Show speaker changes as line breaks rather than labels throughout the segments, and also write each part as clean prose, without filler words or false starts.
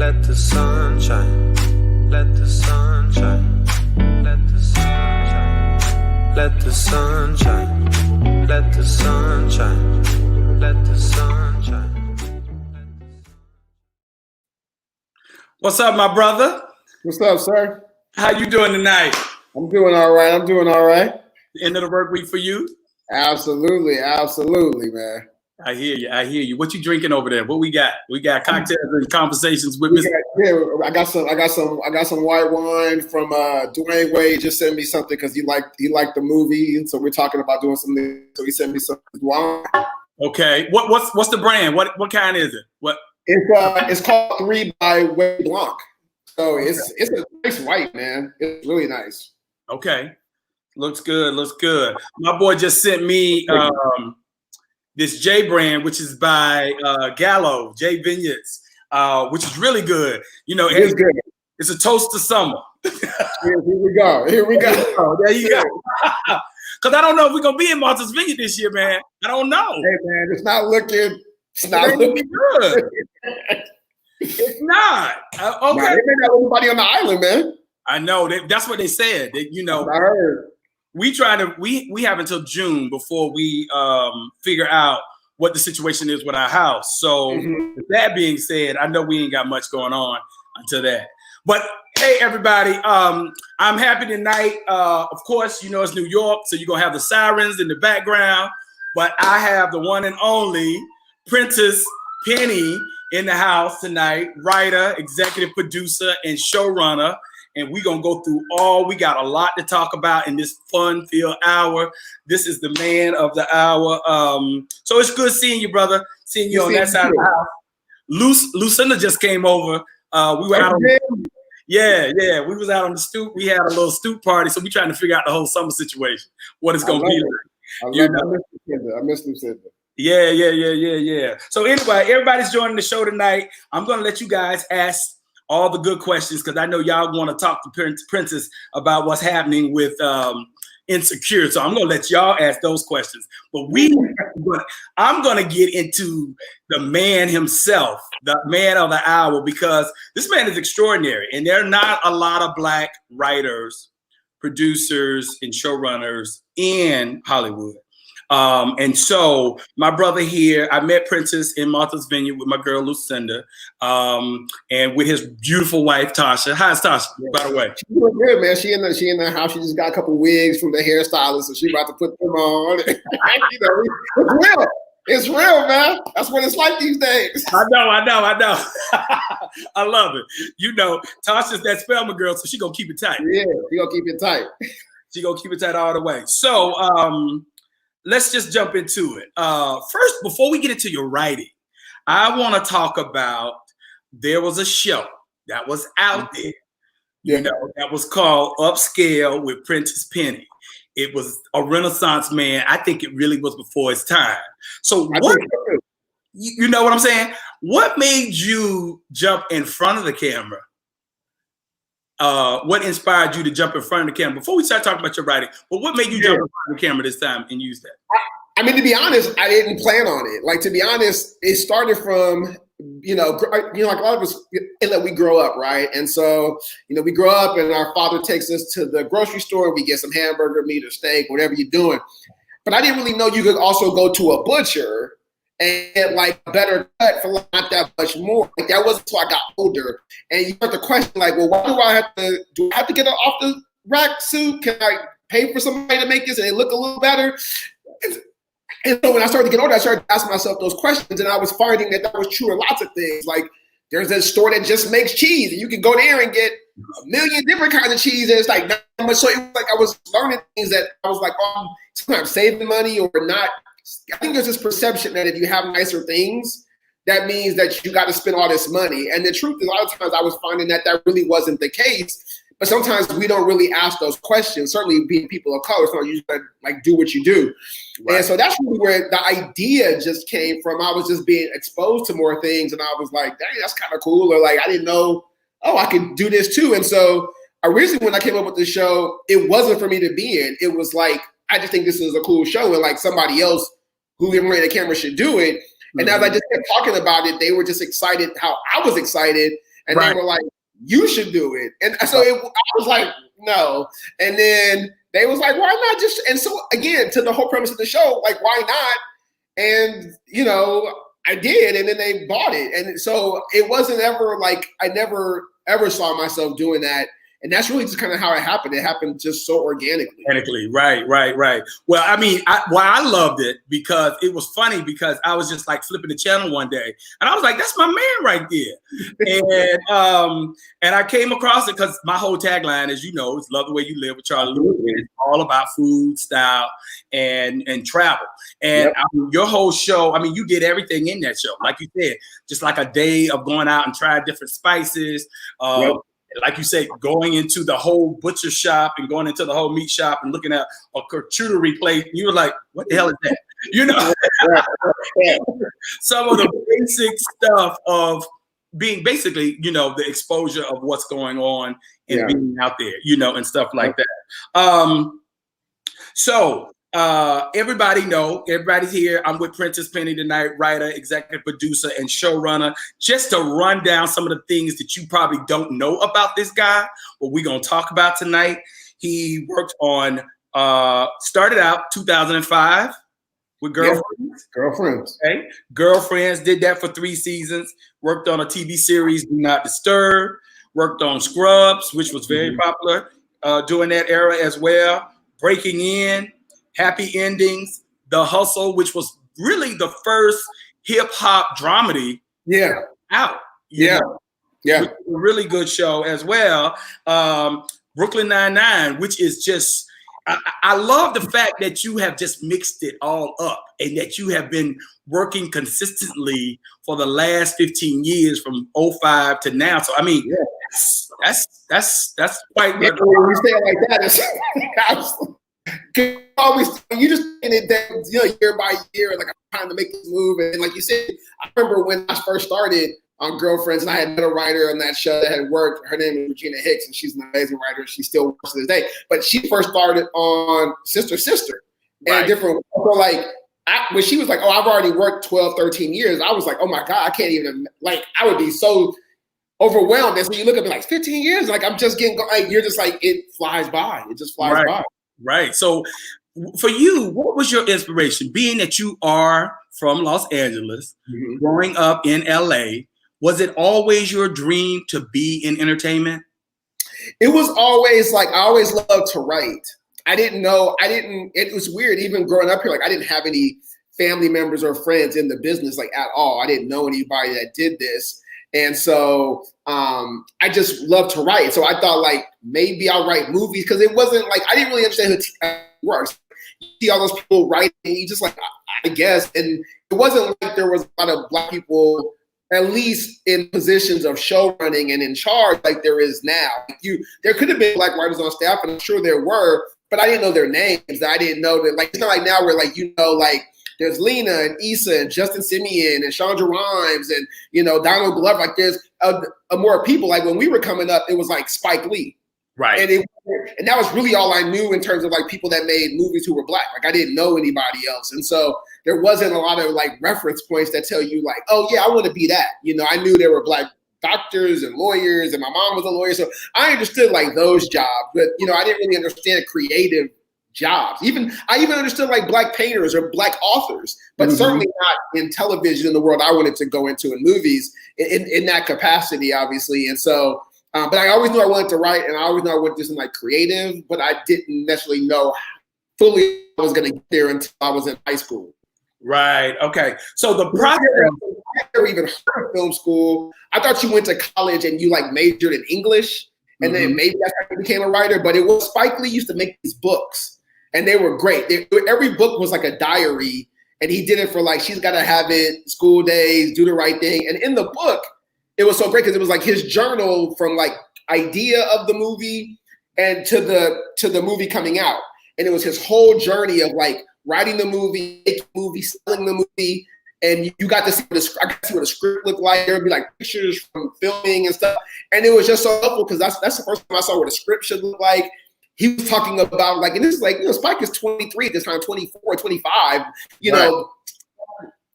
Let the sun shine. Let the sun shine. Let the sun shine. Let the sun shine. Let the sun shine. Let the sun shine.
What's up, my brother?
What's up, sir?
How you doing tonight?
I'm doing all right. I'm doing all right.
End of the work week for you?
Absolutely, absolutely, man.
I hear you. I hear you. What you drinking over there? What we got? We got cocktails and conversations with Mr.
Yeah, I got some white wine from Dwayne Wade. Just sent me something because he liked the movie, and so we're talking about doing something. So he sent me some wine.
Okay. What's the brand? What kind is it? What?
It's called 3 by Wade Blanc. So it's a nice white, man. It's really nice.
Okay. Looks good. Looks good. My boy just sent me this J brand, which is by Gallo, J Vineyards, which is really good. You know,
it's good.
It's a toast to summer.
Here we go. Here we go.
There you go. Because I don't know if we're going to be in Martha's Vineyard this year, man. I don't know.
Hey, man, it's not looking
good. It's not. Okay.
Nah, they may not have anybody on the island, man.
I know. That's what they said. You know,
I heard.
We have until June before we figure out what the situation is with our house. So with that being said, I know we ain't got much going on until that. But hey, everybody, I'm happy tonight. Of course, you know it's New York, so you're gonna have the sirens in the background. But I have the one and only Prentice Penny in the house tonight, writer, executive producer, and showrunner. And we're going to go through we got a lot to talk about in this fun-filled hour. This is the man of the hour. So it's good seeing you, brother. Seeing you on that side of the house. Lucinda just came over. We were out on we was out on the stoop. We had a little stoop party. So we're trying to figure out the whole summer situation, what it's going to be like.
I miss Lucinda.
Yeah. So anyway, everybody's joining the show tonight. I'm going to let you guys ask all the good questions because I know y'all want to talk to Prentice about what's happening with Insecure. So I'm going to let y'all ask those questions. But I'm going to get into the man himself, the man of the hour, because this man is extraordinary. And there are not a lot of Black writers, producers, and showrunners in Hollywood. And so my brother here, I met Prentice in Martha's Vineyard with my girl Lucinda, and with his beautiful wife Tasha. How's Tasha, by the way?
She's doing good, man. She in the house. She just got a couple wigs from the hairstylist, so she's about to put them on. You know, it's real. It's real, man. That's what it's like these days.
I know. I love it. You know, Tasha's that Spelman girl, so she gonna keep it tight.
Yeah, she gonna keep it tight.
She gonna keep it tight all the way. So let's just jump into it. First, before we get into your writing, I want to talk about there was a show that was out there, you know, that was called Upscale with Prentice Penny. It was a Renaissance man. I think it really was before its time. So you know what I'm saying? What made you jump in front of the camera? What inspired you to jump in front of the camera? Before we start talking about your writing, but what made you jump in front of the camera this time and use that?
I mean, to be honest, I didn't plan on it. Like, to be honest, it started from, like a lot of us, we grow up, right? And so, we grow up and our father takes us to the grocery store. We get some hamburger, meat, or steak, whatever you're doing. But I didn't really know you could also go to a butcher and get like a better cut for not that much more. Like, that wasn't until I got older. And you start to question, like, well, why do I have to get an off the rack suit? Can I pay for somebody to make this and it look a little better? And so when I started to get older, I started asking myself those questions, and I was finding that was true in lots of things. Like, there's a store that just makes cheese, and you can go there and get a million different kinds of cheese, and it's like not much. So it was like I was learning things that I was like, sometimes saving money or not. I think there's this perception that if you have nicer things, that means that you got to spend all this money. And the truth is, a lot of times I was finding that really wasn't the case. But sometimes we don't really ask those questions. Certainly, being people of color, so you just like do what you do. Right. And so that's really where the idea just came from. I was just being exposed to more things, and I was like, dang, that's kind of cool. Or like, I didn't know, I could do this too. And so originally when I came up with the show, it wasn't for me to be in. It was like, I just think this is a cool show, and like somebody else who didn't run the camera should do it. And as I just kept talking about it, they were just excited how I was excited. and they were like, you should do it. And so I was like, no. And then they was like, why not just, and so again, to the whole premise of the show, like, why not? And, you know, I did, and then they bought it. And so it wasn't ever like, I never ever saw myself doing that. And that's really just kind of how it happened. It happened just so organically.
Right. Well, I mean, I loved it because it was funny because I was just like flipping the channel one day and I was like, that's my man right there. And I came across it because my whole tagline, as you know, is Love the Way You Live with Charlie Lewis. It's all about food, style, and travel. And your whole show, I mean, you did everything in that show. Like you said, just like a day of going out and trying different spices. Like you said, going into the whole butcher shop and going into the whole meat shop and looking at a charcuterie plate, you were like, what the hell is that? You know, some of the basic stuff of being basically, you know, the exposure of what's going on and being out there, you know, and stuff like that. So everybody's here. I'm with Prentice Penny tonight, writer, executive producer, and showrunner. Just to run down some of the things that you probably don't know about this guy, what we're going to talk about tonight. He worked on, started out 2005 with Girlfriends.
Girlfriends.
Okay. Girlfriends, did that for 3 seasons. Worked on a TV series, Do Not Disturb. Worked on Scrubs, which was very popular during that era as well. Breaking In. Happy Endings, The Hustle, which was really the first hip hop dramedy out. A really good show as well. Brooklyn Nine-Nine, which is just, I love the fact that you have just mixed it all up and that you have been working consistently for the last 15 years from 05 to now. So, I mean, that's quite good.
When you say it like that, it's always you just in it down, you know, year by year, like I'm trying to make this move. And like you said, I remember when I first started on Girlfriends, and I had met a writer on that show that had worked. Her name is Regina Hicks, and she's an amazing writer. She still works to this day. But she first started on Sister, and different. So like when she was like, "Oh, I've already worked 12, 13 years," I was like, "Oh my God, I can't even like." I would be so overwhelmed. And so you look at me like 15 years, like I'm just getting like you're just like it flies by. It just flies by.
Right. So for you, what was your inspiration? Being that you are from Los Angeles, growing up in LA, was it always your dream to be in entertainment?
It was always like, I always loved to write. It was weird even growing up here, like I didn't have any family members or friends in the business like at all. I didn't know anybody that did this. And so I just love to write. So I thought like maybe I'll write movies because it wasn't like I didn't really understand how it works. You see all those people writing, you just like I guess, and it wasn't like there was a lot of Black people at least in positions of show running and in charge like there is now. There could have been Black writers on staff, and I'm sure there were, but I didn't know their names. I didn't know that like it's not like now where like you know like. There's Lena and Issa and Justin Simeon and Chandra Rhimes and, you know, Donald Glover. Like there's a more people. Like when we were coming up, it was like Spike Lee.
Right.
And that was really all I knew in terms of like people that made movies who were Black. Like I didn't know anybody else. And so there wasn't a lot of like reference points that tell you like, oh yeah, I want to be that. You know, I knew there were Black doctors and lawyers and my mom was a lawyer. So I understood like those jobs, but you know, I didn't really understand creative jobs. I even understood like Black painters or Black authors, but certainly not in television in the world I wanted to go into in movies in that capacity, obviously. And so, but I always knew I wanted to write, and I always knew I wanted to do something like creative, but I didn't necessarily know fully I was going to get there until I was in high school.
Right. Okay. So the process.
I never even heard of film school. I thought you went to college and you like majored in English, and then maybe that's how you became a writer. But it was Spike Lee used to make these books. And they were great. Every book was like a diary, and he did it for like, she's got to have it, school days, do the right thing. And in the book, it was so great because it was like his journal from like idea of the movie and to the movie coming out. And it was his whole journey of like writing the movie, making the movie, selling the movie. And you got to see what the script looked like. There would be like pictures from filming and stuff. And it was just so helpful because that's the first time I saw what a script should look like. He was talking about like, and this is like, you know, Spike is 23 at this time, 24, 25, you know,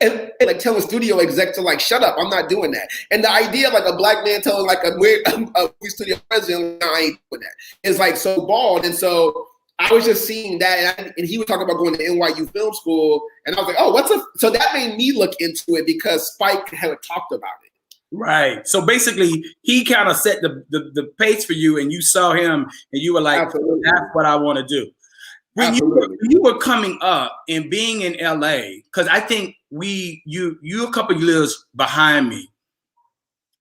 and like telling studio exec to like shut up, I'm not doing that. And the idea of like a black man telling like a studio president, no, I ain't doing that. It's like so bald. And so I was just seeing that, and he was talking about going to NYU Film School, and I was like, oh, so that made me look into it because Spike had talked about it.
Right. So basically, he kind of set the pace for you, and you saw him, and you were like, absolutely, that's what I want to do. When you were coming up and being in LA, because I think you a couple of years behind me,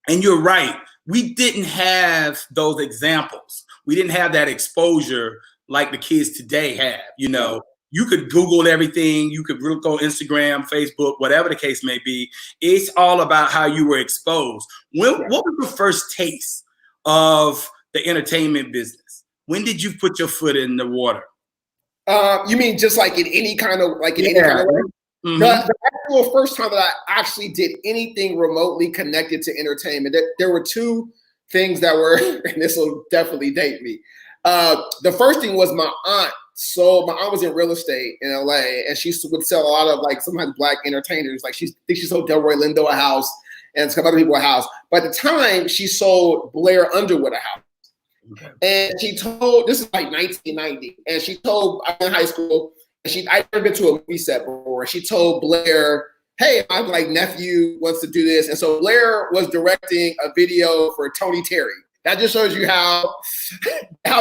and you're right, we didn't have those examples. We didn't have that exposure like the kids today have. You know, you could Google everything, you could look on Instagram, Facebook, whatever the case may be. It's all about how you were exposed. What was your first taste of the entertainment business? When did you put your foot in the water?
You mean just like in any kind of way? Mm-hmm. The actual first time that I actually did anything remotely connected to entertainment, there were two things that were, and this will definitely date me. The first thing was my aunt. So my aunt was in real estate in LA, and she would sell a lot of like sometimes black entertainers. Like I think she sold Delroy Lindo a house and some other people a house. But at the time, she sold Blair Underwood a house. Okay. And she told, this is like 1990, and she told, I was in high school, and I'd never been to a movie set before. She told Blair, hey, my like nephew wants to do this. And so Blair was directing a video for Tony Terry. That just shows you how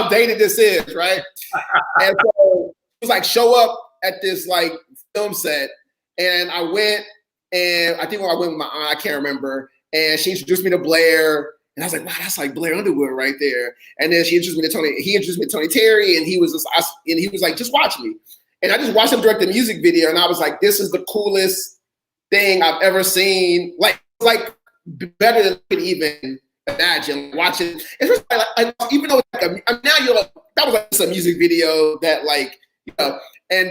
dated this is, right? And so it was like, show up at this like film set. And I went, and I think when I went with my aunt, I can't remember. And she introduced me to Blair. And I was like, wow, that's like Blair Underwood right there. And then he introduced me to Tony Terry, and he was like, just watch me. And I just watched him direct the music video, and I was like, this is the coolest thing I've ever seen. Like better than I could even imagine watching. It's like, even though now you're like, that was like a music video that like, you know,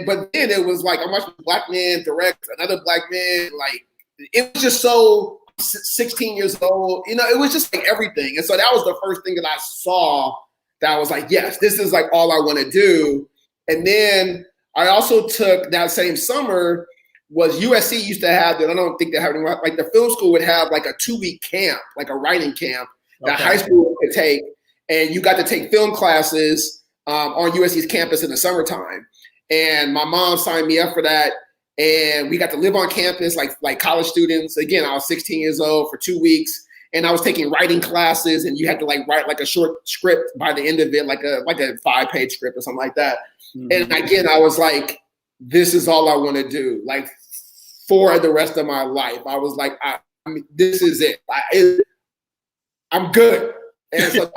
but then it was like, I'm watching a black man direct another black man. Like, it was just so 16 years old, you know, it was just like everything. And so that was the first thing that I saw that I was like, yes, this is like all I want to do. And then I also took that same summer was USC used to have that. I don't think they have anymore. Like the film school would have like a 2-week camp, like a writing camp that high school could take. And you got to take film classes on USC's campus in the summertime. And my mom signed me up for that. And we got to live on campus like college students. Again, I was 16 years old for 2 weeks. And I was taking writing classes, and you had to like write like a short script by the end of it, like a 5-page script or something like that. Mm-hmm. And again, I was like, this is all I want to do. Like for the rest of my life, I was like, I mean, this is it. I'm good. And so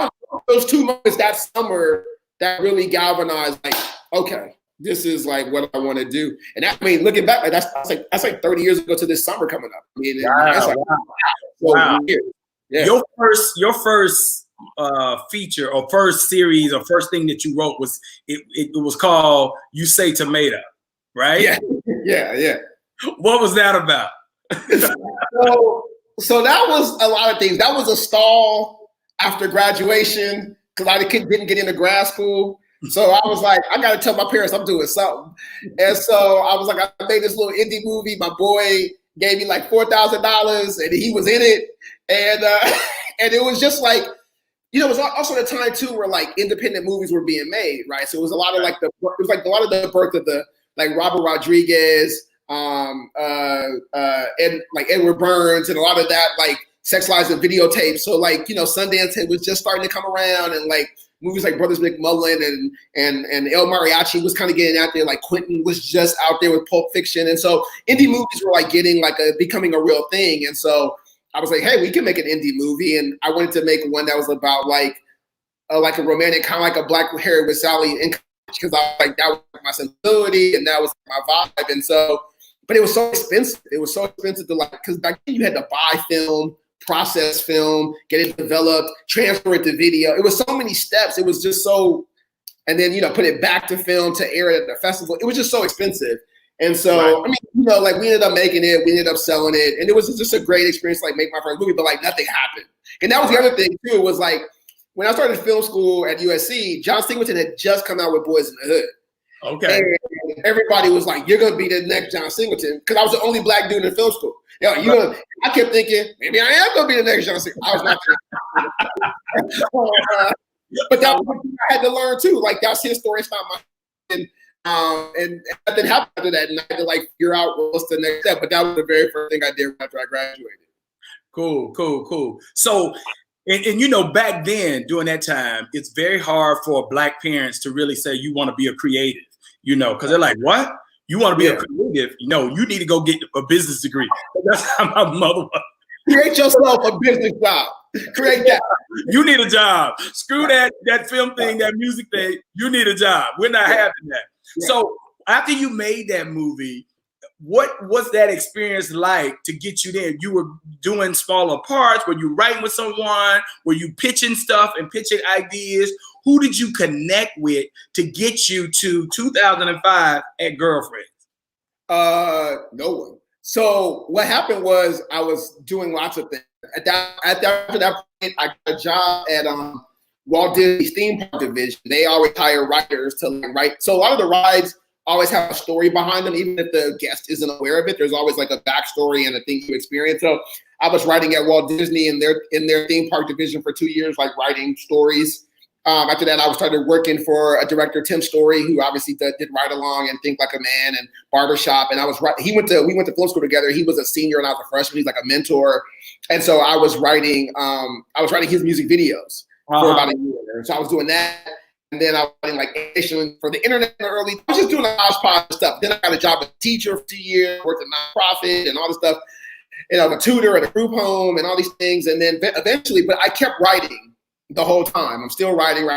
those 2 months that summer, that really galvanized, like, okay, this is like what I want to do. And that, I mean, looking back, like that's like 30 years ago to this summer coming up. I mean, that's like, wow. Yeah.
Your first feature or first series or first thing that you wrote was it was called You Say Tomato, right?
Yeah.
What was that about?
So that was a lot of things. That was a stall after graduation because I didn't get into grad school. So I was like, I got to tell my parents I'm doing something. And so I was like, I made this little indie movie. My boy gave me like $4,000 and he was in it. And it was just like, you know, it was also the time too where like independent movies were being made, right? So it was a lot of like a lot of the birth of the like Robert Rodriguez, and like Edward Burns, and a lot of that like sexualized and videotapes. So like, you know, Sundance was just starting to come around, and like movies like Brothers McMullen and El Mariachi was kind of getting out there. Like Quentin was just out there with Pulp Fiction, and so indie movies were like getting like becoming a real thing. And so I was like, hey, we can make an indie movie. And I wanted to make one that was about like a romantic, kind of like a Black Harry with Sally in college, because I was like, that was my sensibility and that was my vibe. And so, but it was so expensive. It was so expensive to like, because back then you had to buy film, process film, get it developed, transfer it to video. It was so many steps. It was just so, and then, you know, put it back to film to air it at the festival. It was just so expensive. And so, right. I mean, you know, like we ended up making it, we ended up selling it, and it was just a great experience to like make my first movie, but like nothing happened. And that was the other thing too, was like when I started film school at USC, John Singleton had just come out with Boys in the Hood.
Okay.
everybody was like, "You're gonna be the next John Singleton," because I was the only black dude in film school. I kept thinking maybe I am gonna be the next John Singleton. I was not. But that was what I had to learn too. Like that's his story, it's not mine. And nothing happened after that, and I had to like figure out what's the next step. But that was the very first thing I did after I graduated.
Cool. So, and back then during that time, it's very hard for black parents to really say you want to be a creative, because they're like, what? You want to be a creative? You need to go get a business degree. That's how my mother was.
Create yourself a business job. Create that.
You need a job. Screw that film thing, that music thing. You need a job. We're not having that. Yeah. So after you made that movie, what was that experience like to get you there? You were doing smaller parts. Were you writing with someone? Were you pitching stuff and pitching ideas? Who did you connect with to get you to 2005 at Girlfriends?
No one. So what happened was I was doing lots of things. After that point, I got a job at Walt Disney's theme park division. They always hire writers to write. So a lot of the rides always have a story behind them, even if the guest isn't aware of it. There's always like a backstory and a thing you experience. So I was writing at Walt Disney in their theme park division for 2 years, like writing stories. After that, I started working for a director, Tim Story, who obviously did Ride Along and Think Like a Man and Barbershop. And we went to film school together. He was a senior and I was a freshman. He's like a mentor. And so I was writing his music videos for about a year. So I was doing that. And then I was writing like animation for the internet in the early. I was just doing a hodgepodge stuff. Then I got a job as a teacher for 2 years, worked at a nonprofit and all this stuff. A tutor at a group home and all these things. And then eventually, but I kept writing the whole time. I'm still writing.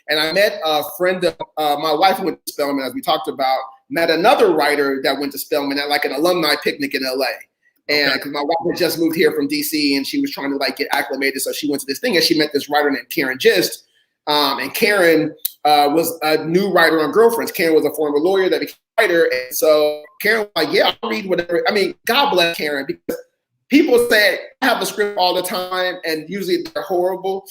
And I met a friend of my wife who went to Spelman, as we talked about, met another writer that went to Spelman at like an alumni picnic in LA. And because my wife had just moved here from DC and she was trying to like get acclimated. So she went to this thing and she met this writer named Karen Gist. And Karen was a new writer on Girlfriends. Karen was a former lawyer that became a writer. And so Karen was like, yeah, I'll read whatever. I mean, God bless Karen, because people say I have a script all the time and usually they're horrible.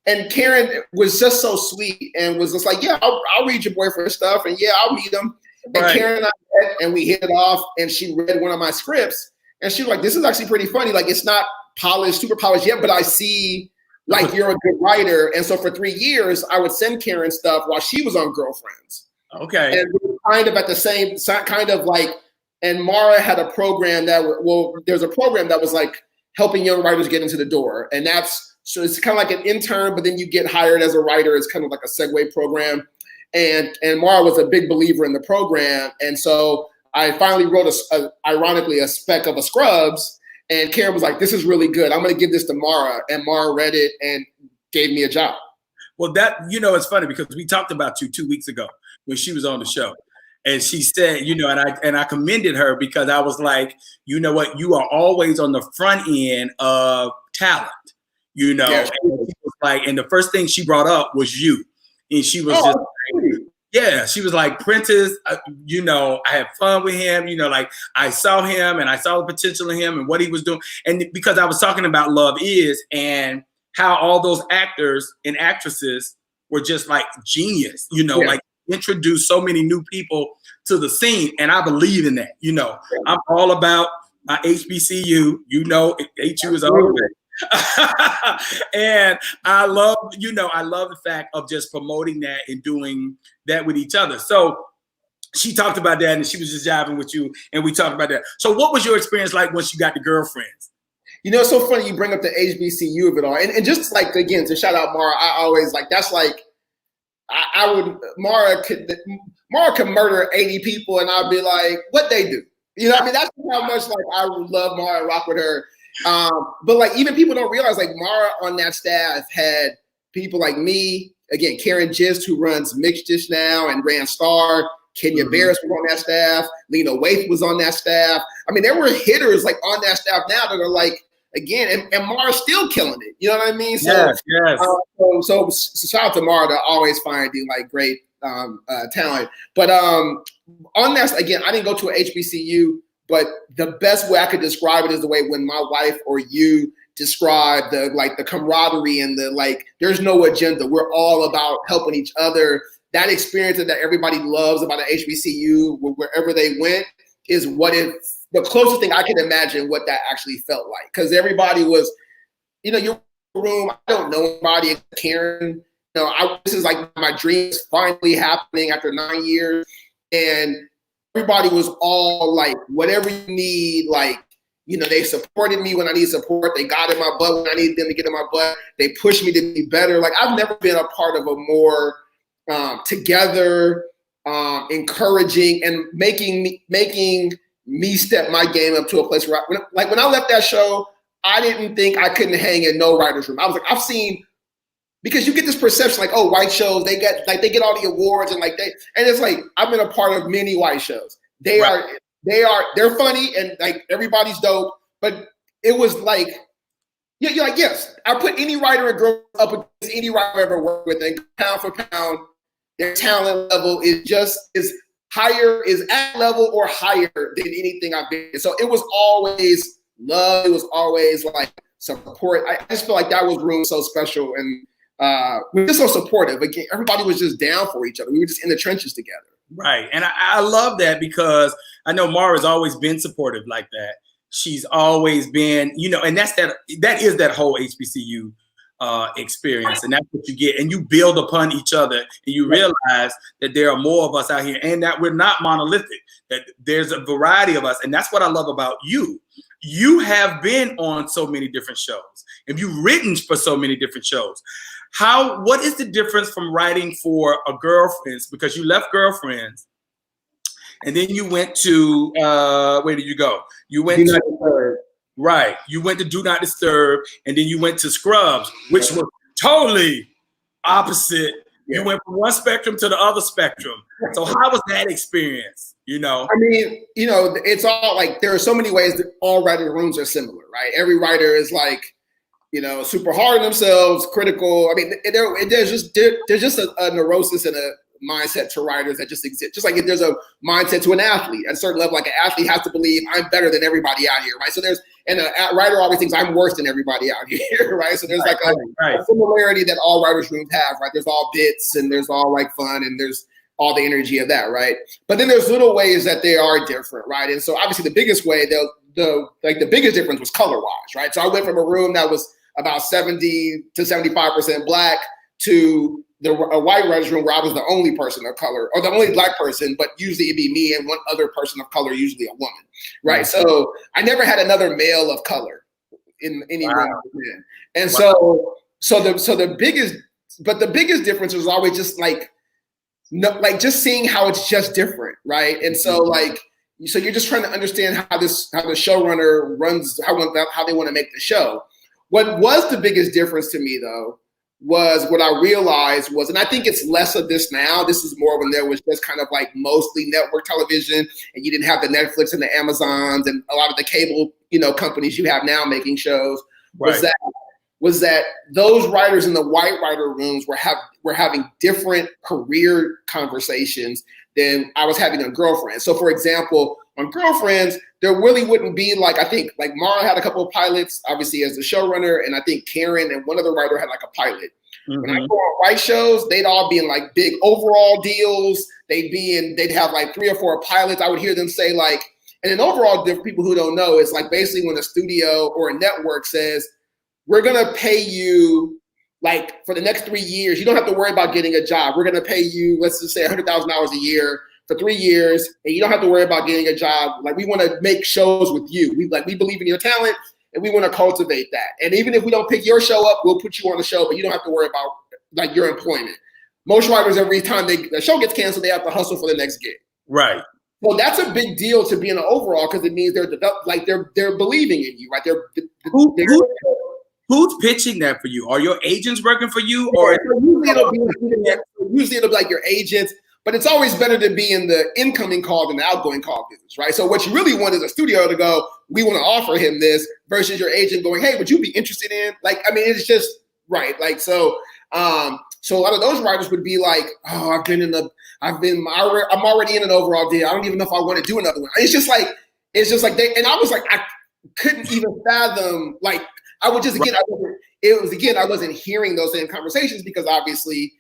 And Karen was just so sweet and was just like, yeah, I'll read your boyfriend stuff. And yeah, I'll meet him. And Karen and I met and we hit it off and she read one of my scripts. And she was like, this is actually pretty funny. Like, it's not polished, super polished yet, but I see like you're a good writer. And so for 3 years, I would send Karen stuff while she was on Girlfriends.
Okay.
And we were kind of at the same kind of like, and Mara had a program there's a program that was like helping young writers get into the door. And so it's kind of like an intern, but then you get hired as a writer. It's kind of like a segue program. And Mara was a big believer in the program. And so I finally wrote ironically a spec of a Scrubs, and Karen was like, this is really good. I'm going to give this to Mara. And Mara read it and gave me a job.
Well, that, it's funny because we talked about you 2 weeks ago when she was on the show. And she said, and I commended her because I was like, you know what? You are always on the front end of talent,
Yeah.
And the first thing she brought up was you. And she was she was like, Prentice, I had fun with him. Like I saw him and I saw the potential in him and what he was doing. And because I was talking about Love Is and how all those actors and actresses were just like genius, like introduced so many new people to the scene. And I believe in that, I'm all about my HBCU, HU is all the way. And I love the fact of just promoting that and doing that with each other. So she talked about that and she was just jiving with you and we talked about that. So what was your experience like once you got the Girlfriends?
It's so funny you bring up the HBCU of it all. And just like, again, to shout out Mara, I always like, that's like, Mara could murder 80 people and I'd be like, what they do? That's how much like I love Mara and rock with her. But like even people don't realize like Mara on that staff had people like me, again, Karen Gist, who runs Mixed Dish now and ran Star. Kenya Barris was on that staff. Lena Waithe was on that staff. I mean, there were hitters like on that staff now that are like, again, and Mara's still killing it. You know what I mean? So,
yes.
So shout out to Mara to always finding like great talent. But on that, again, I didn't go to an HBCU, but the best way I could describe it is the way when my wife or you describe the camaraderie and the like, there's no agenda. We're all about helping each other. that experience that everybody loves about an HBCU, wherever they went, is the closest thing I can imagine what that actually felt like. Because everybody was, your room, I don't know anybody, Karen. This is like my dreams finally happening after 9 years. And everybody was all like, whatever you need, like, they supported me when I needed support. They got in my butt when I needed them to get in my butt. They pushed me to be better. Like, I've never been a part of a more together, encouraging, and making me step my game up to a place where, when I left that show, I didn't think I couldn't hang in no writer's room. I was like, I've seen, because you get this perception like, oh, white shows, they get all the awards and it's like, I've been a part of many white shows. They're funny and like everybody's dope, but it was like, you're like, yes, I put any writer and girl up against any writer I've ever worked with, and pound for pound, their talent level is at level or higher than anything I've been. So it was always love. It was always like support. I just feel like that was room so special, and we were just so supportive. Again, everybody was just down for each other. We were just in the trenches together. Right.
And I love that, because I know Mara's always been supportive like that. She's always been, and that is that whole HBCU experience, and that's what you get. And you build upon each other, and you realize that there are more of us out here, and that we're not monolithic, that there's a variety of us. And that's what I love about you. You have been on so many different shows, and you've written for so many different shows. What is the difference from writing for a Girlfriends, because you left Girlfriends and then you went to where did you go? You went Right. You went to Do Not Disturb, and then you went to Scrubs, which was totally opposite. Yeah. You went from one spectrum to the other spectrum. So how was that experience? I
mean, it's all like, there are so many ways that all writing rooms are similar, right? Every writer is like, super hard on themselves, critical. I mean, there's just a neurosis and a mindset to writers that just exist. Just like if there's a mindset to an athlete at a certain level, like an athlete has to believe I'm better than everybody out here, right? So and a writer always thinks I'm worse than everybody out here, right? So there's a similarity that all writers' rooms have, right? There's all bits and there's all like fun and there's all the energy of that, right? But then there's little ways that they are different, right? And so obviously the biggest way, the biggest difference was color-wise, right? So I went from a room that was about 70 to 75% black to a white writer's room where I was the only person of color, or the only black person, but usually it'd be me and one other person of color, usually a woman, right? So I never had another male of color in any room. And so the biggest difference was always just just seeing how it's just different, right? And so so you're just trying to understand how the showrunner runs, how they want to make the show. What was the biggest difference to me, though, was what I realized was, and I think it's less of this now, this is more when there was just kind of like mostly network television and you didn't have the Netflix and the Amazons and a lot of the cable, companies you have now making shows, was that those writers in the white writer rooms were having different career conversations than I was having on Girlfriends. So for example, on Girlfriends, there really wouldn't be I think Mara had a couple of pilots, obviously as the showrunner, and I think Karen and one other writer had a pilot. Mm-hmm. When I go on white shows, they'd all be in big overall deals. They'd have 3 or 4 pilots. I would hear them say and an overall deal for people who don't know is basically when a studio or a network says, we're gonna pay you for the next 3 years, you don't have to worry about getting a job. We're gonna pay you, let's just say $100,000 a year for 3 years, and you don't have to worry about getting a job. We want to make shows with you. We believe in your talent, and we want to cultivate that. And even if we don't pick your show up, we'll put you on the show, but you don't have to worry about your employment. Most writers, every time the show gets canceled, they have to hustle for the next gig.
Right.
Well, that's a big deal to be in an overall, because it means they're believing in you, right?
Who's pitching that for you? Are your agents working for you, or
usually it'll be your agents? But it's always better to be in the incoming call than the outgoing call business, right? So what you really want is a studio to go, we want to offer him this, versus your agent going, hey, would you be interested in? It's just right. So a lot of those writers would be oh, I'm already in an overall deal. I don't even know if I want to do another one. It's just like they, and I was I couldn't even fathom, I would just, again, I wasn't hearing those same conversations, because obviously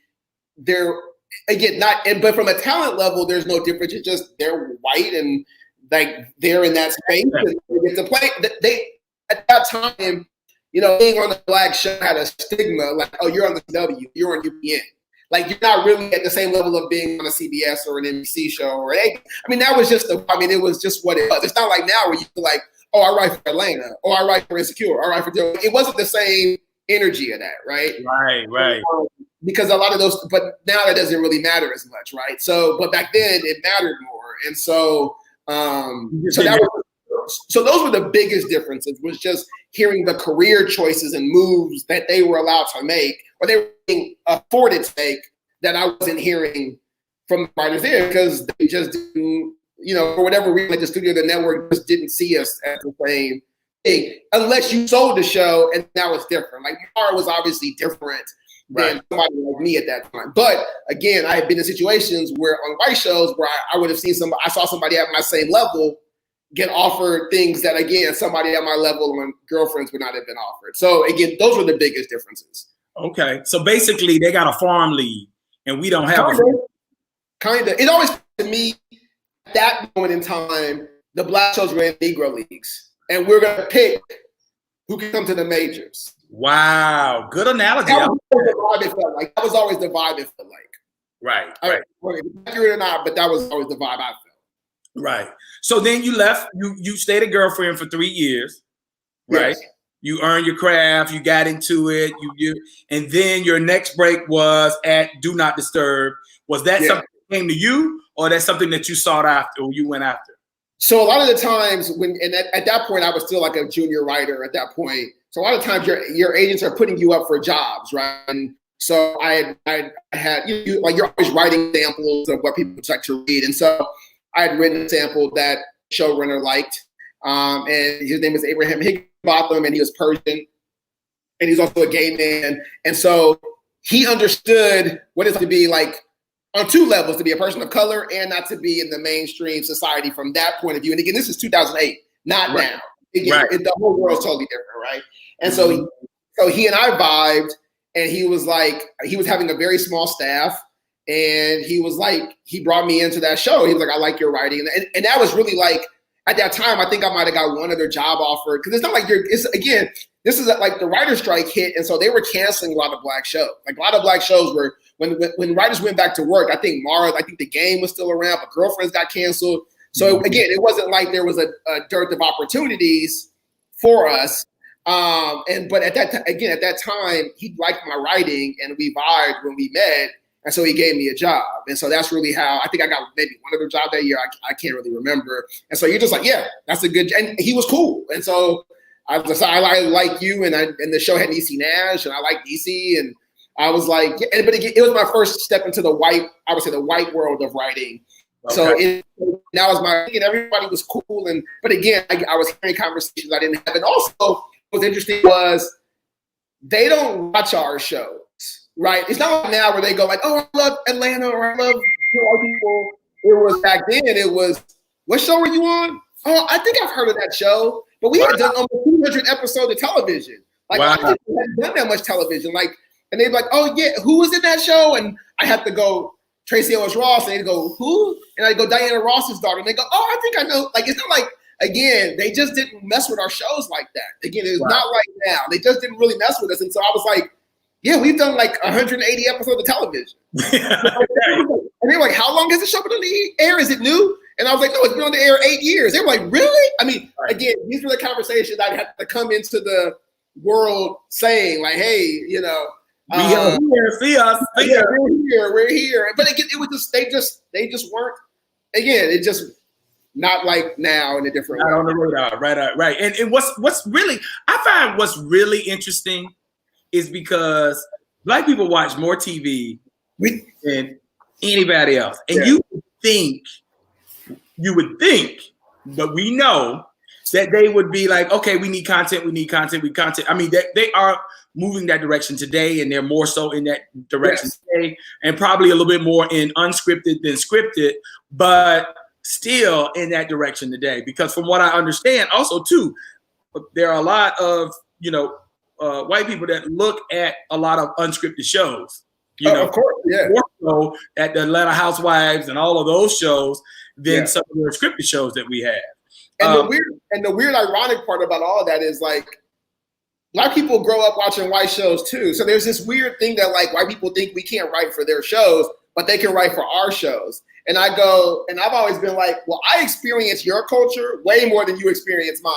again, but from a talent level, there's no difference. It's just they're white and like they're in that space and they get to play. They at that time, you know, being on the black show had a stigma like, oh, you're on the CW, you're on UPN. Like you're not really at the same level of being on a CBS or an NBC show or I mean, that was just it was just what it was. It's not like now where you feel like, oh, I write for Atlanta, or I write for Insecure, or I write for it wasn't the same energy of that, right?
Right.
Because a lot of those, but now that doesn't really matter as much, right? So, but back then it mattered more, and so so those were the biggest differences. Was just hearing the career choices and moves that they were allowed to make, or they were being afforded to make, that I wasn't hearing from the writers there because they just didn't, you know, for whatever reason, like the studio, the network just didn't see us as the same thing, unless you sold the show, and that was different. Like Mara was obviously different than somebody like me at that time. But again, I had been in situations where on white shows where I would have seen I saw somebody at my same level get offered things that, again, somebody at my level and girlfriends would not have been offered. So again, those were the biggest differences.
Okay. So basically they got a farm league and we don't have
kind of. It always, to me, at that moment in time, the black shows were in Negro leagues. And we're going to pick who can come to the majors.
Wow. Good analogy.
That was always the vibe it felt like.
Right.
Accurate or not, but that was always the vibe I felt.
Right. So then you left, you stayed a girlfriend for 3 years, right?
Yes.
You earned your craft, you got into it, and then your next break was at Do Not Disturb. Was that something that came to you, or that's something that you sought after or you went after?
So a lot of the times at that point, I was still like a junior writer at that point. So a lot of times your agents are putting you up for jobs, right? And so I had, like you're always writing samples of what people like to read. And so I had written a sample that showrunner liked. And his name was Abraham Higginbotham, and he was Persian. And he's also a gay man. And so he understood what it's to be like on two levels, to be a person of color and not to be in the mainstream society from that point of view. And again, this is 2008, not now. Again, the whole world's totally different, right? And so he and I vibed, and he was having a very small staff. And he was like, he brought me into that show. He was like, I like your writing. And that was really like, at that time, I think I might have got one other job offered. Because it's not like this is like the writer's strike hit. And so they were canceling a lot of black shows. Like a lot of black shows were, when writers went back to work, I think The Game was still around, but Girlfriends got canceled. So again, it wasn't like there was a dearth of opportunities for us. But at that time, he liked my writing and we vibed when we met. And so he gave me a job. And so that's really how, I think I got maybe one other job that year. I can't really remember. And so you're just like, yeah, that's a good, and he was cool. And so I was like, I like you. And the show had Niecy Nash, and I like Niecy. And I was like, but it was my first step into the white world of writing. Okay. So that was and everybody was cool. But again, I was hearing conversations I didn't have. And also what was interesting was they don't watch our shows. Right. It's not like now where they go like, oh, I love Atlanta, or I love people. It was back then. It was, what show were you on? Oh, I think I've heard of that show. But we had done almost 200 episodes of television. Like I hadn't done that much television. Like, and they'd be like, oh yeah, who was in that show? And I had to go Tracy Ellis Ross, and they'd go, who? And I'd go Diana Ross's daughter, and they go, oh, I think I know. Like, it's not like, again, they just didn't mess with our shows like that. Again, it's not like now. They just didn't really mess with us. And so I was like, yeah, we've done like 180 episodes of television. And they were like, how long has the show been on the air? Is it new? And I was like, no, it's been on the air 8 years. They were like, really? I mean, again, these were the conversations I'd have to come into the world saying like, hey, you know,
we are here, see us.
Yeah, we're here. But again, it was just, they just weren't, again, it just not like now in a different way.
Not on the radar, right. And what's really, I find what's really interesting is because black people watch more TV than anybody else. And you would think, but we know that they would be like, okay, we need content. I mean, they are moving that direction today, and they're more so in that direction today, and probably a little bit more in unscripted than scripted, but still in that direction today. Because from what I understand, also too, there are a lot of, white people that look at a lot of unscripted shows. You know,
of course, yeah.
more so at the Atlanta Housewives and all of those shows than some of the scripted shows that we have.
And the weird, ironic part about all of that is like, Black people grow up watching white shows too. So there's this weird thing that like white people think we can't write for their shows, but they can write for our shows. And I go, and I've always been like, well, I experience your culture way more than you experience mine.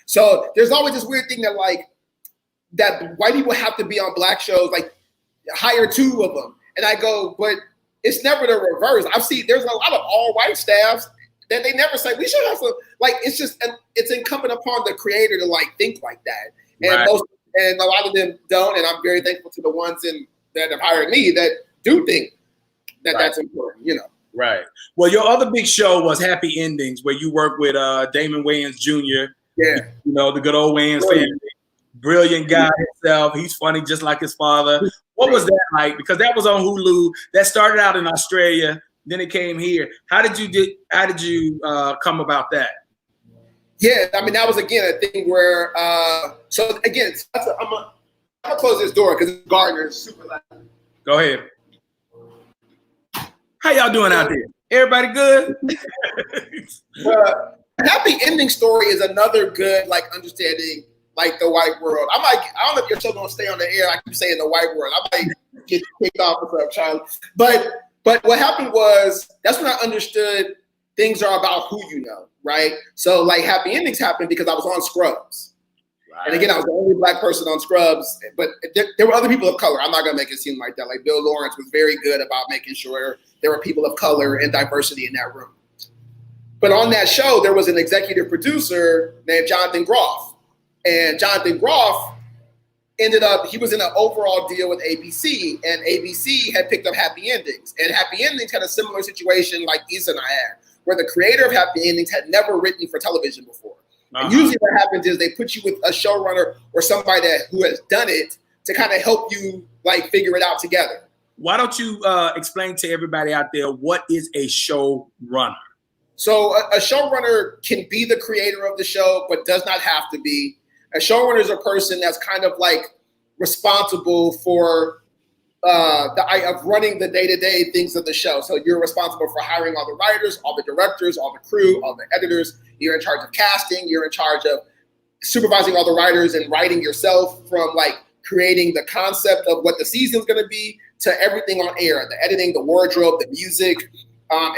So there's always this weird thing that like, that white people have to be on Black shows, like hire 2 of them. And I go, but it's never the reverse. I've seen there's a lot of all white staffs that they never say we should have some, like, it's incumbent upon the creator to like think like that. And and a lot of them don't. And I'm very thankful to the ones that have hired me that do think that that's important, you know.
Right. Well, your other big show was Happy Endings, where you work with Damon Wayans Jr.
Yeah.
You know, the good old Wayans family. Brilliant guy himself. He's funny just like his father. What was that like? Because that was on Hulu. That started out in Australia, then it came here. How did you come about that?
Yeah, I mean, that was again a thing where so again, I'm gonna close this door because Gardner is super loud.
Go ahead. How y'all doing out there? Everybody good?
Happy Ending story is another good like understanding like the white world. I don't know if your show gonna stay on the air. I keep saying the white world. I might get kicked off with up, Charlie. But what happened was that's when I understood things are about who you know, right? So like Happy Endings happened because I was on Scrubs. Right. And again, I was the only Black person on Scrubs, but there were other people of color. I'm not gonna make it seem like that. Like Bill Lawrence was very good about making sure there were people of color and diversity in that room. But on that show, there was an executive producer named Jonathan Groff. And Jonathan Groff he was in an overall deal with ABC, and ABC had picked up Happy Endings. And Happy Endings had a similar situation like Issa and I had, where the creator of Happy Endings had never written for television before. And usually what happens is they put you with a showrunner or somebody who has done it to kind of help you like figure it out together.
Why don't you explain to everybody out there what is a showrunner? So
a showrunner can be the creator of the show, but does not have to be. A showrunner is a person that's kind of like responsible for of running the day-to-day things of the show. So you're responsible for hiring all the writers, all the directors, all the crew, all the editors. You're in charge of casting. You're in charge of supervising all the writers and writing yourself, from like creating the concept of what the season's going to be to everything on air, the editing, the wardrobe, the music,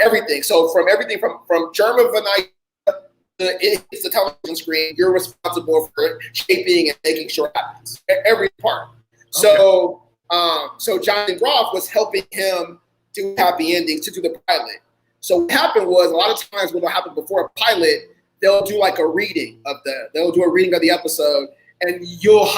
everything. So from everything from germ of a night it's the television screen, you're responsible for shaping and making sure it happens. Every part. Okay. So Jonathan Groff was helping him do Happy Endings to do the pilot. So what happened was a lot of times when it'll happen before a pilot, they'll do like a reading of the episode, and you'll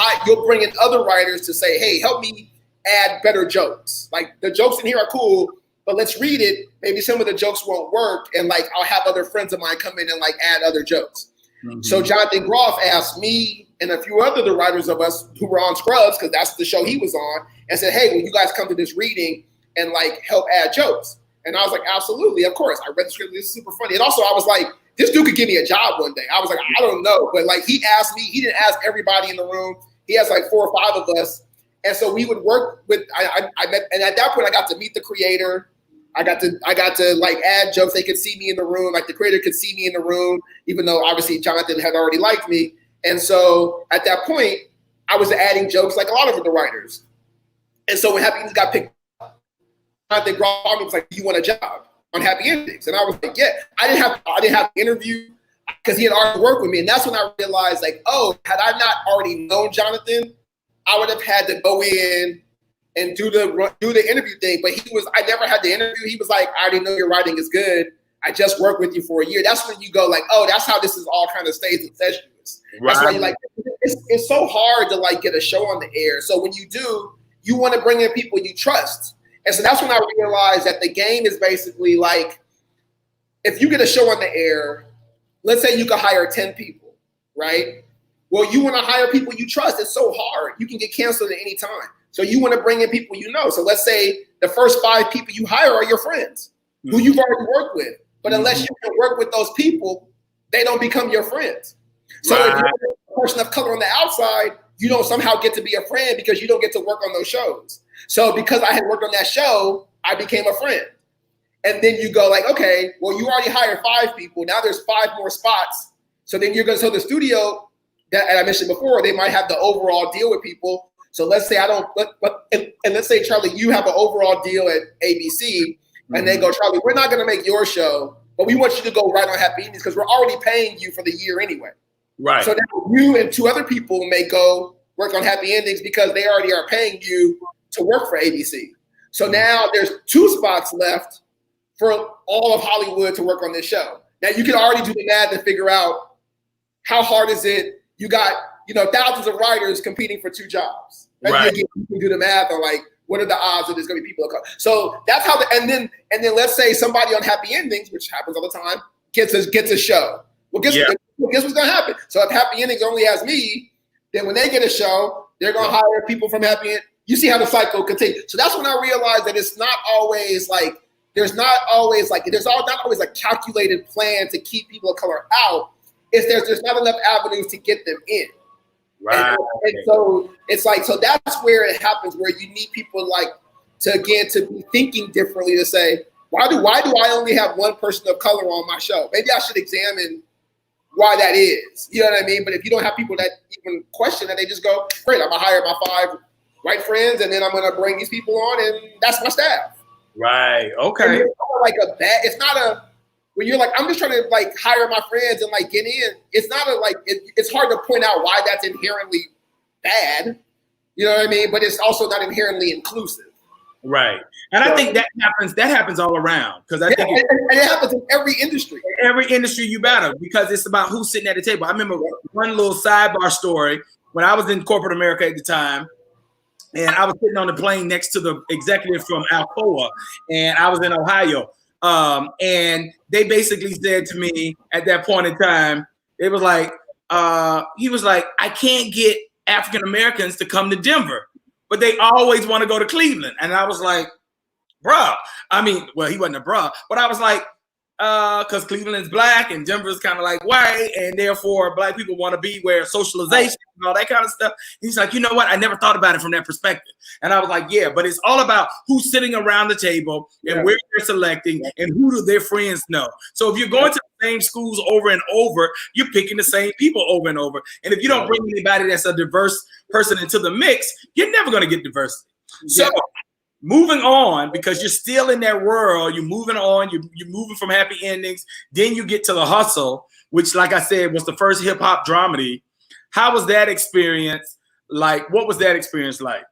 bring in other writers to say, hey, help me add better jokes. Like the jokes in here are cool, but let's read it. Maybe some of the jokes won't work. And like, I'll have other friends of mine come in and like add other jokes. Mm-hmm. So Jonathan Groff asked me and a few other the writers of us who were on Scrubs, because that's the show he was on, and said, hey, will you guys come to this reading and like help add jokes? And I was like, absolutely, of course. I read the script, this is super funny. And also I was like, this dude could give me a job one day. I was like, I don't know. But like he asked me, he didn't ask everybody in the room. He has like 4 or 5 of us. And so we would work with, I met, and at that point I got to meet the creator. I got to like add jokes. They could see me in the room. Like the creator could see me in the room, even though obviously Jonathan had already liked me. And so at that point, I was adding jokes like a lot of the writers. And so when Happy Endings got picked up, Jonathan Groff was like, "Do you want a job on Happy Endings?" And I was like, "Yeah." I didn't have to interview because he had already worked with me. And that's when I realized, like, oh, had I not already known Jonathan, I would have had to go in and do the interview thing. But I never had the interview. He was like, I already know your writing is good. I just worked with you for a year. That's when you go like, oh, that's how this is all kind of stays incestuous. Right. That's why you like, it's so hard to like get a show on the air. So when you do, you want to bring in people you trust. And so that's when I realized that the game is basically like, if you get a show on the air, let's say you could hire 10 people, right? Well, you want to hire people you trust. It's so hard. You can get canceled at any time. So you want to bring in people you know. So let's say the first 5 people you hire are your friends who you've already worked with. But unless you can work with those people, they don't become your friends. So if you're a person of color on the outside, you don't somehow get to be a friend because you don't get to work on those shows. So because I had worked on that show, I became a friend. And then you go like, okay, well, you already hired 5 people. Now there's 5 more spots. So then you're going to tell the studio that, and I mentioned before, they might have the overall deal with people. So let's say and let's say, Charlie, you have an overall deal at ABC, and they go, Charlie, we're not going to make your show, but we want you to go right on Happy Endings because we're already paying you for the year anyway.
Right.
So now you and 2 other people may go work on Happy Endings because they already are paying you to work for ABC. So now there's 2 spots left for all of Hollywood to work on this show. Now you can already do the math and figure out how hard is it. You got, thousands of writers competing for 2 jobs.
Right.
You can do the math on like, what are the odds that there's going to be people that come? So that's how and then let's say somebody on Happy Endings, which happens all the time, gets a show. Well, guess what's going to happen? So if Happy Endings only has me, then when they get a show, they're going to hire people from Happy Endings. You see how the cycle continues. So that's when I realized that it's not always like, there's not always a calculated plan to keep people of color out. There's not enough avenues to get them in.
Right.
And so it's like, so that's where it happens, where you need people like to be thinking differently, to say, why do I only have 1 person of color on my show? Maybe I should examine why that is. You know what I mean? But if you don't have people that even question it, they just go, great, I'm gonna hire my 5 white friends, and then I'm gonna bring these people on, and that's my staff.
Right. Okay.
It's not a when you're like, I'm just trying to like hire my friends and like get in. It's not it's hard to point out why that's inherently bad. You know what I mean? But it's also not inherently inclusive.
Right. And I think that happens all around, because I think
it happens in every industry.
Every industry you battle, because it's about who's sitting at the table. I remember one little sidebar story when I was in corporate America at the time. And I was sitting on the plane next to the executive from Alcoa, and I was in Ohio. And they basically said to me at that point in time, it was like, he was like, I can't get African Americans to come to Denver, but they always want to go to Cleveland. And I was like, bruh. I mean, well, he wasn't a bruh, but I was like, because Cleveland's black and Denver's kind of like white, and therefore black people want to be where socialization and all that kind of stuff. He's like, you know what? I never thought about it from that perspective. And I was like, yeah, but it's all about who's sitting around the table and where they're selecting and who do their friends know. So if you're going to the same schools over and over, you're picking the same people over and over. And if you don't bring anybody that's a diverse person into the mix, you're never going to get diversity. So moving on, because you're still in that world, you're moving on, you're moving from Happy Endings, then you get to The Hustle, which, like I said, was the first hip hop dramedy. How was that experience like? What was that experience like?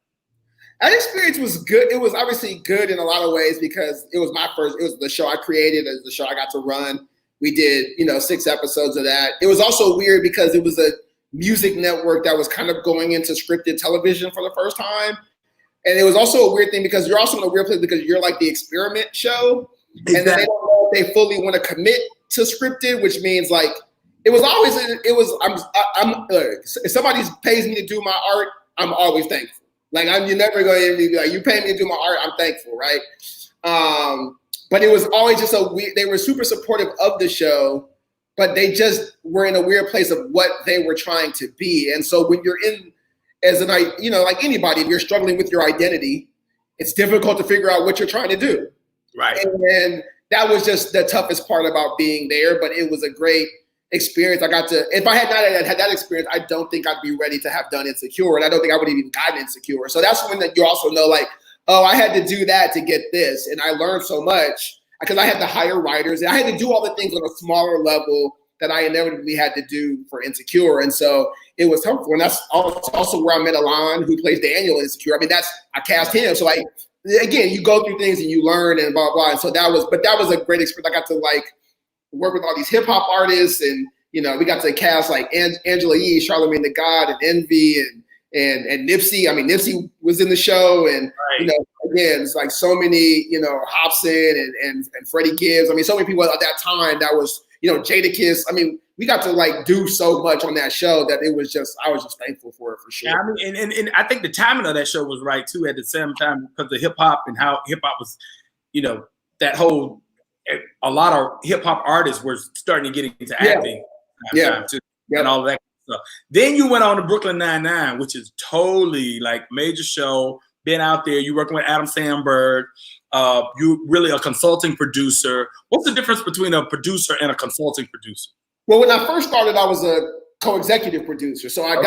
That experience was good. It was obviously good in a lot of ways because it was the show I created, it was the show I got to run. We did, 6 episodes of that. It was also weird because it was a music network that was kind of going into scripted television for the first time. And it was also a weird thing because you're also in a weird place because you're like the experiment show. Exactly. And then they don't know if they fully want to commit to scripted, which means like, if somebody pays me to do my art, I'm always thankful. Like you're never going to be like, you pay me to do my art, I'm thankful, right? But it was always just they were super supportive of the show, but they just were in a weird place of what they were trying to be. And so when you're in, like anybody, if you're struggling with your identity, it's difficult to figure out what you're trying to do.
Right.
And that was just the toughest part about being there, but it was a great experience. If I had not had that experience, I don't think I'd be ready to have done Insecure, and I don't think I would have even gotten Insecure. So that's when you also know, like, oh, I had to do that to get this, and I learned so much because I had to hire writers, and I had to do all the things on a smaller level that I inevitably had to do for Insecure, and so it was helpful. And that's also where I met Alon, who plays Daniel in Insecure. I mean, I cast him, so like, again, you go through things and you learn and blah blah. And so that was a great experience. I got to like work with all these hip hop artists, and we got to cast like Angela Yee, Charlamagne the God, and Envy, and Nipsey. I mean, Nipsey was in the show, and again, it's like so many, Hobson and Freddie Gibbs. I mean, so many people at that time that was, Jadakiss. I mean, we got to like do so much on that show that I was just thankful for it, for sure.
Yeah, I mean, and I think the timing of that show was right too at the same time because of hip hop and how hip hop was, that whole, a lot of hip hop artists were starting to get into acting. Too, and all of that stuff. Then you went on to Brooklyn Nine-Nine, which is totally like major show, been out there. You're working with Adam Sandberg. You're really a consulting producer. What's the difference between a producer and a consulting producer?
Well, when I first started, I was a co-executive producer. So I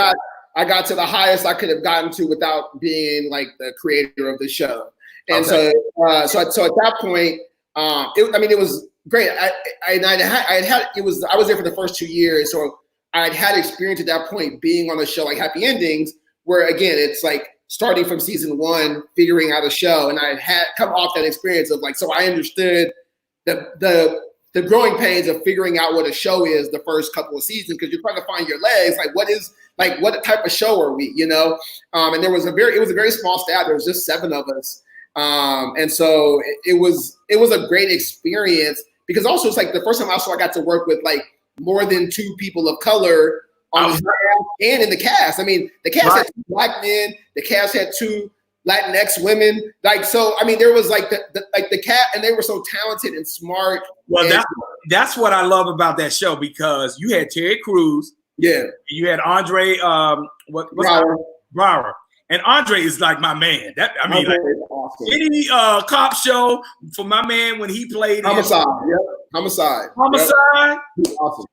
got to the highest I could have gotten to without being like the creator of the show. And so at that point, it was great. I was there for the first 2 years. So I'd had experience at that point being on a show like Happy Endings, where again, it's like starting from season 1, figuring out a show. And I had come off that experience of like, so I understood the growing pains of figuring out what a show is the first couple of seasons, because you're trying to find your legs. Like, what type of show are we, And there was it was a very small staff. There was just 7 of us. And so it was a great experience, because also it's like the first time I got to work with like more than 2 people of color on the staff and in the cast. I mean, the cast had 2 Black men, the cast had 2 Latinx women. Like, so, I mean, there was like the cat, and they were so talented and smart.
Well, that's what I love about that show, because you had Terry Crews.
Yeah.
You had Andre, Brower. And Andre is like my man. Awesome. Any cop show for my man when he played
Homicide. Yep. Homicide.
Yep.
Awesome.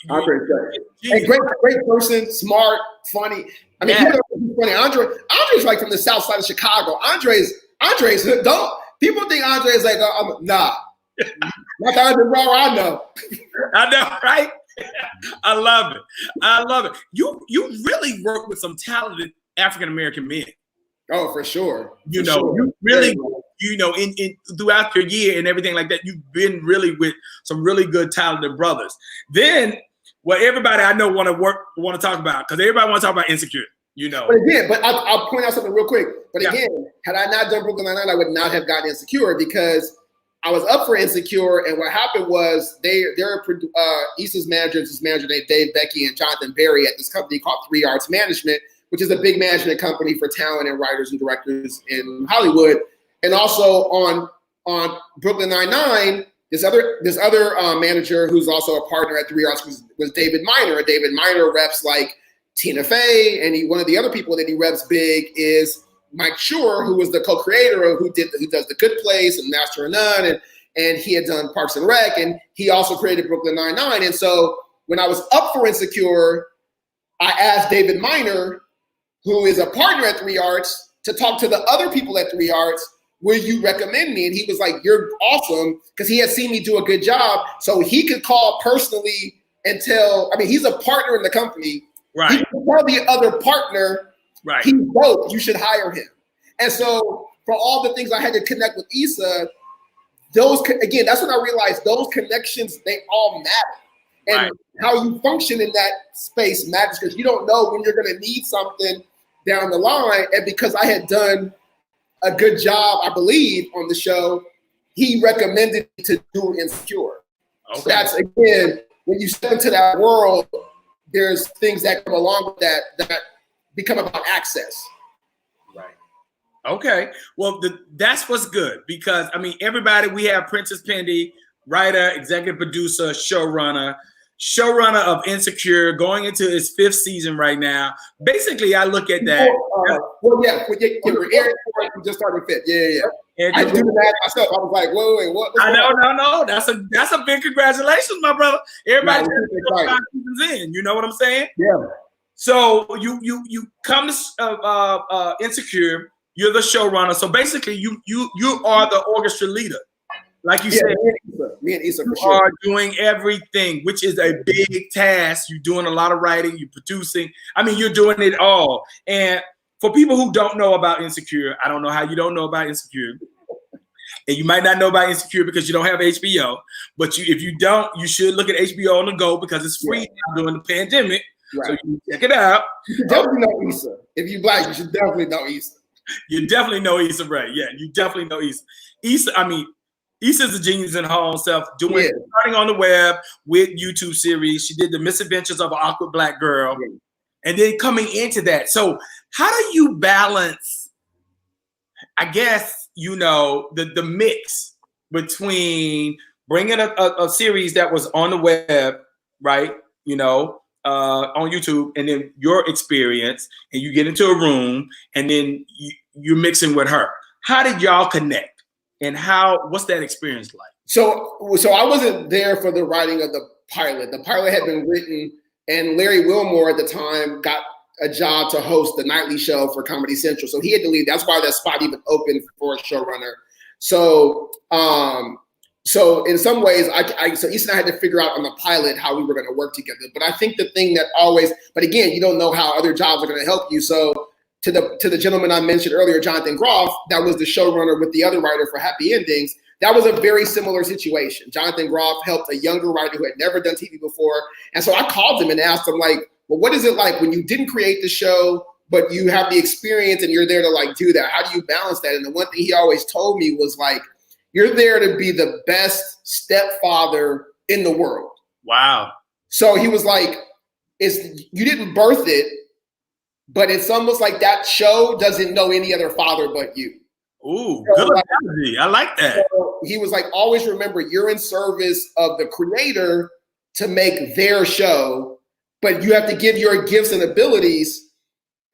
Andre's great. And great person, smart, funny. I mean, he's funny. Andre's like from the south side of Chicago. Andre's don't people think Andre is like nah. Not the Andre Brower I know.
I know, right? I love it. You really work with some talented African American men.
Oh, for sure.
You really, in throughout your year and everything like that, you've been really with some really good talented brothers. Then, what everybody I know want to talk about, because everybody want to talk about Insecure.
But I'll point out something real quick. But again, had I not done Brooklyn Nine-Nine, I would not have gotten Insecure, because I was up for Insecure, and what happened was Issa's manager, his manager named Dave Becky and Jonathan Berry at this company called 3 Arts Management, which is a big management company for talent and writers and directors in Hollywood. And also on Brooklyn Nine-Nine, this other manager who's also a partner at 3 Arts was David Miner. And David Miner reps like Tina Fey, and one of the other people that he reps big is Mike Schur, who was the co-creator of who does The Good Place and Master of None, and he had done Parks and Rec, and he also created Brooklyn Nine-Nine. And so when I was up for Insecure, I asked David Miner, who is a partner at 3 Arts, to talk to the other people at 3 Arts. Will you recommend me? And he was like, you're awesome, because he had seen me do a good job. So he could call personally and he's a partner in the company.
Right.
He could tell the other partner,
right,
he's dope, you should hire him. And so for all the things I had to connect with Issa, that's when I realized those connections, they all matter. And how you function in that space matters, because you don't know when you're going to need something down the line. And because I had done a good job, I believe, on the show, he recommended me to do Insecure. Okay. So that's, again, when you step into that world, there's things that come along with that become about access.
Right. Okay. Well, that's what's good, because, I mean, everybody, we have Prentice Penny, writer, executive producer, showrunner of Insecure, going into his 5th season right now. Basically, I look at that.
We're airing for it. We just started 5th. Yeah. I do the math myself. I was like, wait, what?
No. That's a big congratulations, my brother. Everybody 5 seasons in. You know what I'm saying?
Yeah. So
you come to Insecure. You're the showrunner. So basically, you are the orchestra leader. Like you said,
me and Issa
you are doing everything, which is a big task. You're doing a lot of writing, you're producing. I mean, you're doing it all. And for people who don't know about Insecure, I don't know how you don't know about Insecure. And you might not know about Insecure because you don't have HBO. But if you don't, you should look at HBO on the go, because it's free now during the pandemic. Right. So you can check it out.
You should definitely know Issa. If you're Black, you should definitely know Issa.
You definitely know Issa, right? Yeah, you definitely know Issa. Issa's a genius in her own self, starting on the web with YouTube series. She did The Misadventures of an Awkward Black Girl, and then coming into that. So how do you balance, I guess, the mix between bringing a series that was on the web, right? on YouTube, and then your experience, and you get into a room, and then you're mixing with her. How did y'all connect, and what's that experience like?
So I wasn't there for the writing of the pilot. The pilot had been written, and Larry Wilmore at the time got a job to host the nightly show for Comedy Central. So he had to leave. That's why that spot even opened for a showrunner. So in some ways, so Issa and I had to figure out on the pilot how we were going to work together. But I think the thing that but again, you don't know how other jobs are going to help you. So to the gentleman I mentioned earlier, Jonathan Groff, that was the showrunner with the other writer for Happy Endings. That was a very similar situation. Jonathan Groff helped a younger writer who had never done TV before. And so I called him and asked him, like, well, what is it like when you didn't create the show, but you have the experience and you're there to like do that? How do you balance that? And the one thing he always told me was like, you're there to be the best stepfather in the world.
Wow.
So he was like, you didn't birth it, but it's almost like that show doesn't know any other father but you.
Ooh, good analogy. I like that.
So he was like, always remember you're in service of the creator to make their show, but you have to give your gifts and abilities,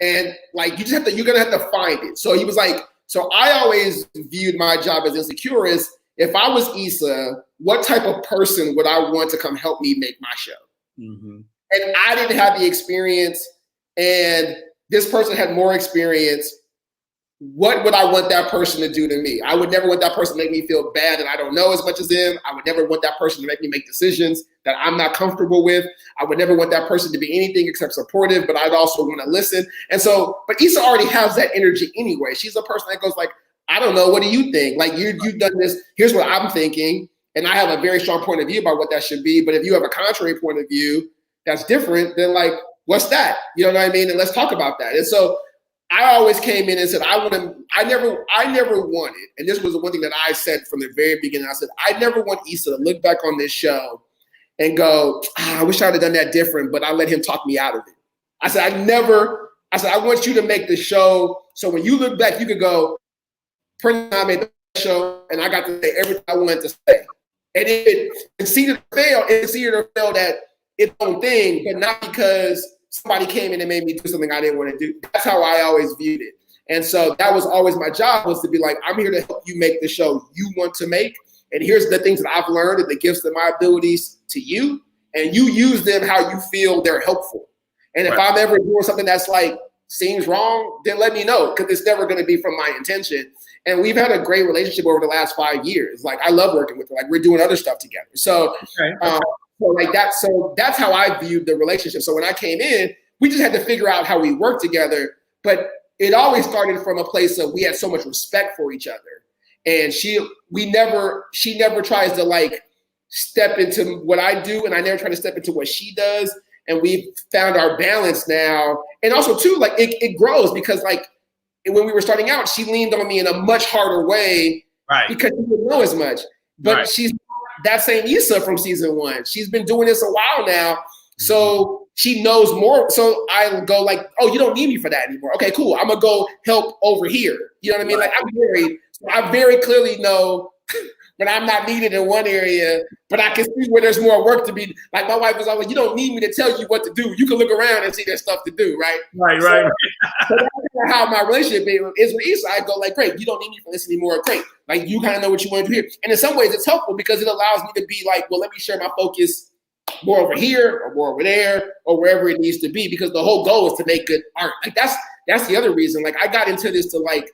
and like you're gonna have to find it. So he was like, so I always viewed my job as Insecure as if I was Issa, what type of person would I want to come help me make my show? Mm-hmm. And I didn't have the experience, and this person had more experience. What would I want that person to do to me? I would never want that person to make me feel bad that I don't know as much as them. I would never want that person to make me make decisions that I'm not comfortable with. I would never want that person to be anything except supportive, but I'd also want to listen. And so, but Issa already has that energy anyway. She's a person that goes like, I don't know, what do you think? Like you've done this, here's what I'm thinking. And I have a very strong point of view about what that should be. But if you have a contrary point of view that's different, then like, what's that? You know what I mean? And let's talk about that. And so I always came in and said, I never wanted, and this was the one thing that I said from the very beginning, I said, I never want Issa to look back on this show and go, I wish I would have done that different, but I let him talk me out of it. I said, I want you to make the show so when you look back, you could go, Prentice and I made the show and I got to say everything I wanted to say. And if it succeeded or failed at its own thing, but not because somebody came in and made me do something I didn't want to do. That's how I always viewed it. And so that was always my job, was to be like, I'm here to help you make the show you want to make. And here's the things that I've learned and the gifts and my abilities to you. And you use them how you feel they're helpful. And if I'm ever doing something that's like seems wrong, then let me know, because it's never going to be from my intention. And we've had a great relationship over the last 5 years. Like I love working with her. Like we're doing other stuff together. So, so that's how I viewed the relationship. So when I came in, we just had to figure out how we work together. But it always started from a place of we had so much respect for each other. And she never tries to like step into what I do, and I never try to step into what she does. And we've found our balance now. And also too, like it grows, because like when we were starting out, she leaned on me in a much harder way, right? Because she didn't know as much. But she's that same Issa from season 1. She's been doing this a while now, so she knows more. So I go like, oh, you don't need me for that anymore. Okay, cool. I'm gonna go help over here. You know what I mean? Like I very clearly know when I'm not needed in one area, but I can see where there's more work to be. Like my wife was always, you don't need me to tell you what to do. You can look around and see there's stuff to do, right? Right. So that's how my relationship is with Issa. I go like, great, you don't need me for this anymore. Great. Like you kind of know what you want to do here. And in some ways it's helpful because it allows me to be like, well, let me share my focus more over here or more over there or wherever it needs to be, because the whole goal is to make good art. Like that's the other reason. Like I got into this to like,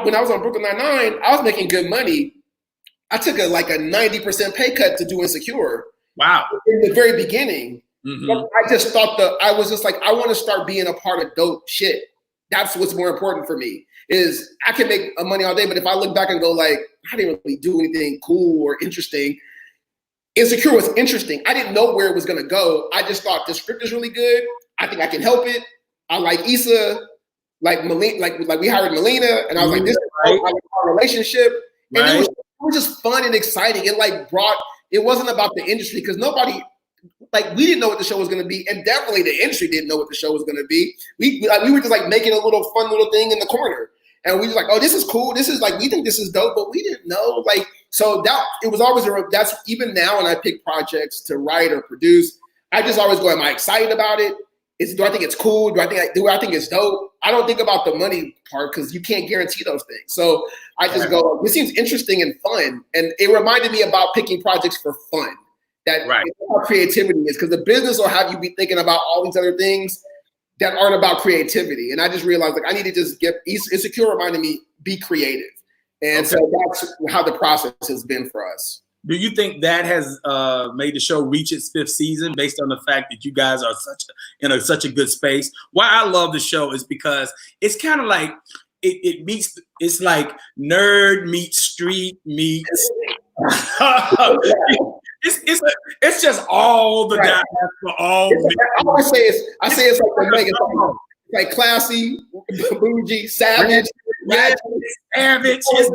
when I was on Brooklyn Nine-Nine, I was making good money. I took a 90% pay cut to do Insecure. Wow. In the very beginning. Mm-hmm. I just thought I was just like, I want to start being a part of dope shit. That's what's more important for me, is I can make money all day, but if I look back and go like, I didn't really do anything cool or interesting. Insecure was interesting. I didn't know where it was going to go. I just thought the script is really good. I think I can help it. I like Issa, like Melina, like we hired Melina, and I was like, this is our relationship. And it was just fun and exciting. It wasn't about the industry, because nobody, like we didn't know what the show was going to be, and definitely the industry didn't know what the show was going to be. We were just like making a little fun little thing in the corner, and we was like, oh, this is cool. This is like, we think this is dope, but we didn't know. Like, so that it was always that's even now when I pick projects to write or produce, I just always go, am I excited about it? Do I think it's cool? Do I think it's dope? I don't think about the money part because you can't guarantee those things. So I just go, this seems interesting and fun. And it reminded me about picking projects for fun. That how creativity is, because the business will have you be thinking about all these other things that aren't about creativity. And I just realized like I need to just get Insecure reminded me, be creative. And so that's how the process has been for us.
Do you think that has made the show reach its 5th season based on the fact that you guys are in such a good space? Why I love the show is because it's kind of like it meets. It's like nerd meets street meets. It's just all the guys for all.
I always say it's like the Vegas, like classy, bougie, savage,
savage. It's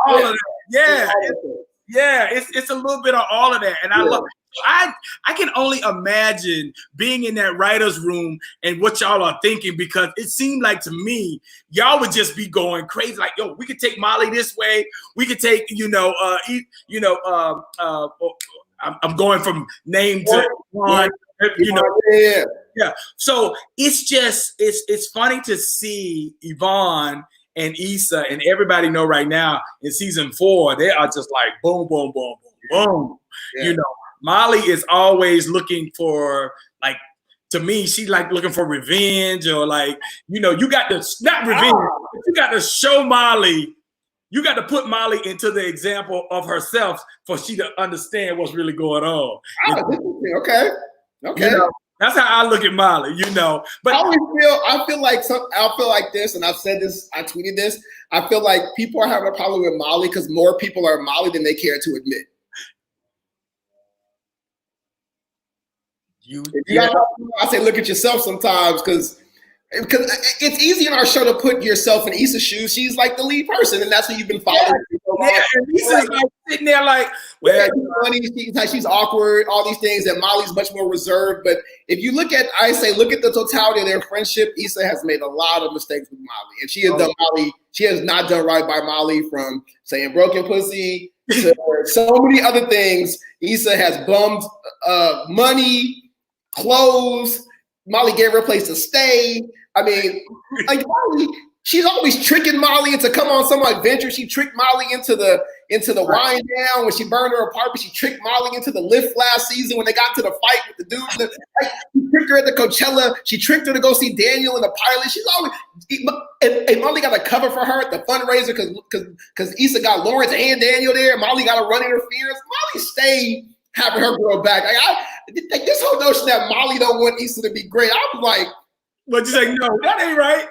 all of that. Yeah. Yeah, it's a little bit of all of that, and I love. I can only imagine being in that writer's room and what y'all are thinking, because it seemed like to me y'all would just be going crazy. Like, yo, we could take Molly this way. We could take, I'm going from name to one. Yeah. So it's funny to see Yvonne and Issa and everybody know right now in season 4, they are just like boom, boom, boom, boom, boom. Yeah. Molly is always looking for, like, to me, she's like looking for revenge, or like, you got to, not revenge, but you got to show Molly, you got to put Molly into the example of herself for she to understand what's really going on.
Okay.
That's how I look at Molly, But
I feel like this, and I've said this, I tweeted this. I feel like people are having a problem with Molly because more people are Molly than they care to admit. I say look at yourself sometimes because it's easy in our show to put yourself in Issa's shoes. She's like the lead person, and that's who you've been following.
Yeah, and Issa's like sitting there like, well,
she's awkward, all these things, and Molly's much more reserved. But if you look at the totality of their friendship, Issa has made a lot of mistakes with Molly, and she has not done right by Molly, from saying broken pussy to so many other things. Issa has bummed money, clothes. Molly gave her a place to stay. I mean, like Molly, she's always tricking Molly into come on some adventure. She tricked Molly into the wind down when she burned her apartment. She tricked Molly into the lift last season when they got to the fight with the dudes. She tricked her at the Coachella. She tricked her to go see Daniel in the pilot. She's always and Molly got a cover for her at the fundraiser because Issa got Lawrence and Daniel there. Molly got a run interference. Molly stayed having her girl back. Like this whole notion that Molly don't want Issa to be great. I was like,
but you say, no, that ain't right.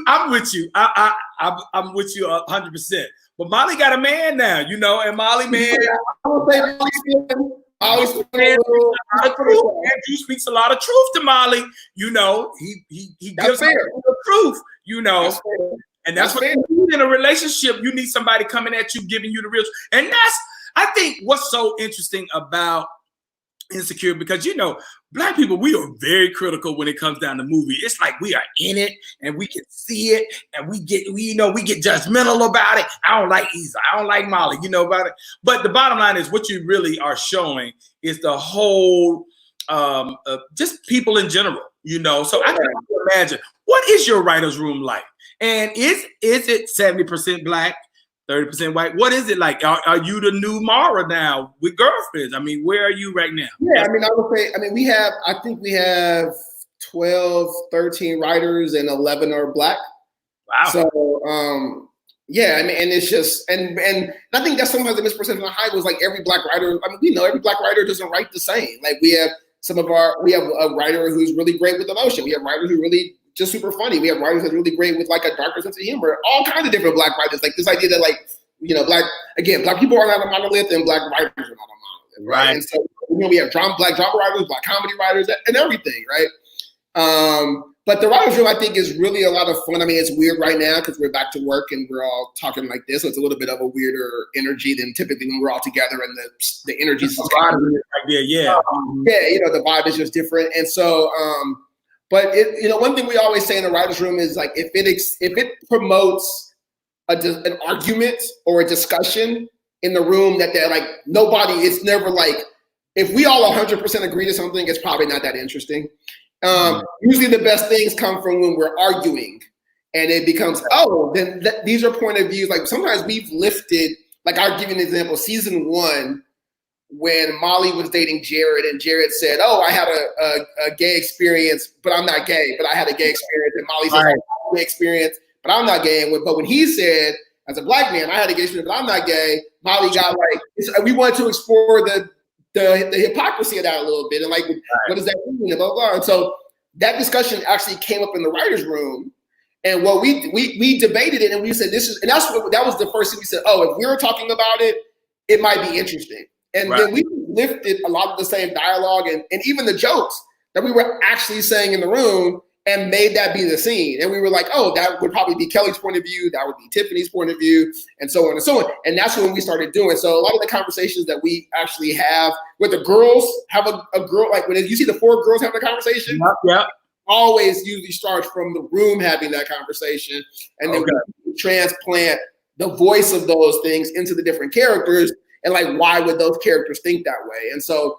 I'm with you. I'm with you 100%. But Molly got a man now, and Molly, man. Andrew speaks a lot of truth to Molly. He gives her the truth, And that's what you need in a relationship. You need somebody coming at you, giving you the real. And that's, I think, what's so interesting about Insecure, because Black people, we are very critical when it comes down to movie. It's like we are in it and we can see it, and we get judgmental about it. I don't like Issa, I don't like Molly, about it. But the bottom line is, what you really are showing is the whole, just people in general, So I can imagine, what is your writer's room like? And is it 70% Black, 30% white? What is it like? Are you the new Mara now with girlfriends? I mean, where are you right now?
Yeah, I would say, I think we have 12, 13 writers and 11 are Black.
Wow.
So, yeah, and it's just, and I think that's sometimes the misperception of Hyde was like every Black writer. We know every Black writer doesn't write the same. Like we have a writer who's really great with emotion. We have writers who really just super funny. We have writers that's really great with like a darker sense of humor. All kinds of different Black writers. Like this idea that Black people are not a monolith and Black writers are not a monolith, right? And so we have Black drama writers, Black comedy writers, and everything, right? But the writers' room, I think, is really a lot of fun. It's weird right now because we're back to work and we're all talking like this, so it's a little bit of a weirder energy than typically when we're all together and the energy is
the
vibe is just different. And so, but one thing we always say in the writers' room is like if it promotes an argument or a discussion in the room that they're like nobody, it's never like if we all 100% agree to something, it's probably not that interesting. Usually the best things come from when we're arguing and it becomes, these are point of views. Like sometimes we've lifted, like I'll give you an example, season 1, when Molly was dating Jared and Jared said, I had a gay experience, but I'm not gay, but I had a gay experience. And Molly said, I had a gay experience, but I'm not gay. But when he said, as a black man, I had a gay experience, but I'm not gay, Molly got like, we wanted to explore the hypocrisy of that a little bit. And like, what does that mean? And blah, blah, blah. And so that discussion actually came up in the writer's room. And what we debated it and we said, that was the first thing we said, if we were talking about it, it might be interesting. And then we lifted a lot of the same dialogue and even the jokes that we were actually saying in the room and made that be the scene. And we were like, that would probably be Kelly's point of view. That would be Tiffany's point of view, and so on and so on. And that's when we started doing. So a lot of the conversations that we actually have with the girls, have a girl, like when you see the 4 girls having a conversation, always usually starts from the room having that conversation. And then we transplant the voice of those things into the different characters. And like, why would those characters think that way? And so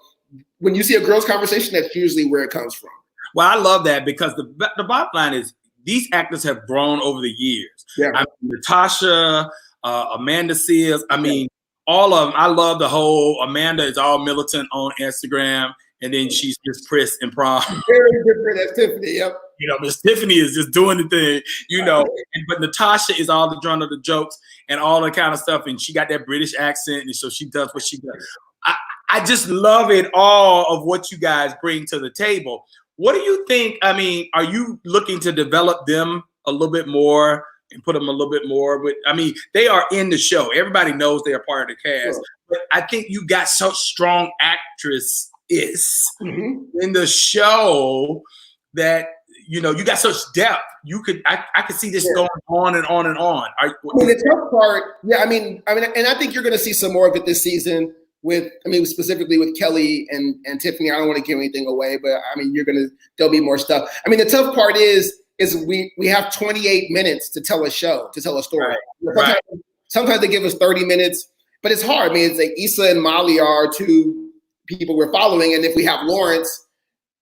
when you see a girls' conversation, that's usually where it comes from.
Well, I love that because the bottom line is these actors have grown over the years. Yeah. I mean, Natasha, Amanda Sears, all of them. I love the whole Amanda is all militant on Instagram, and then she's just Pris and prom.
Very different as Tiffany, yep.
Miss Tiffany is just doing the thing, but Natasha is all the drone of the jokes and all the kind of stuff. And she got that British accent. And so she does what she does. I just love it all of what you guys bring to the table. What do you think? I mean, are you looking to develop them a little bit more and put them a little bit more with, they are in the show. Everybody knows they are part of the cast, sure. But I think you got such strong actresses in the show that, you got such depth. I could see this going on and on and on.
The tough part, and I think you're going to see some more of it this season specifically with Kelly and Tiffany. I don't want to give anything away, but there'll be more stuff. The tough part is we have 28 minutes to tell a story. Right. Sometimes they give us 30 minutes, but it's hard. It's like Issa and Molly are 2 people we're following, and if we have Lawrence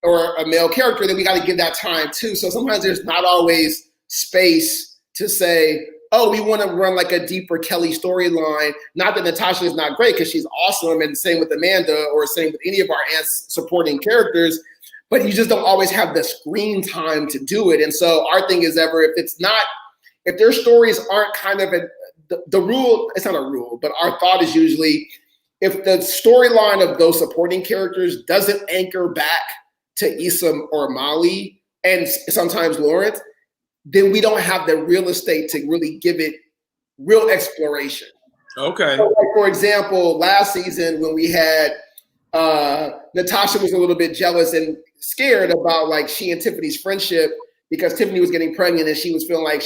or a male character, then we got to give that time too. So sometimes there's not always space to say, we want to run like a deeper Kelly storyline. Not that Natasha is not great, because she's awesome, and same with Amanda, or same with any of our supporting characters, but you just don't always have the screen time to do it. And so our thing is if their stories aren't kind of the rule, it's not a rule, but our thought is usually if the storyline of those supporting characters doesn't anchor back to Issa or Molly and sometimes Lawrence, then we don't have the real estate to really give it real exploration. Okay. So like, for example, last season when we had Natasha was a little bit jealous and scared about like she and Tiffany's friendship because Tiffany was getting pregnant and she was feeling like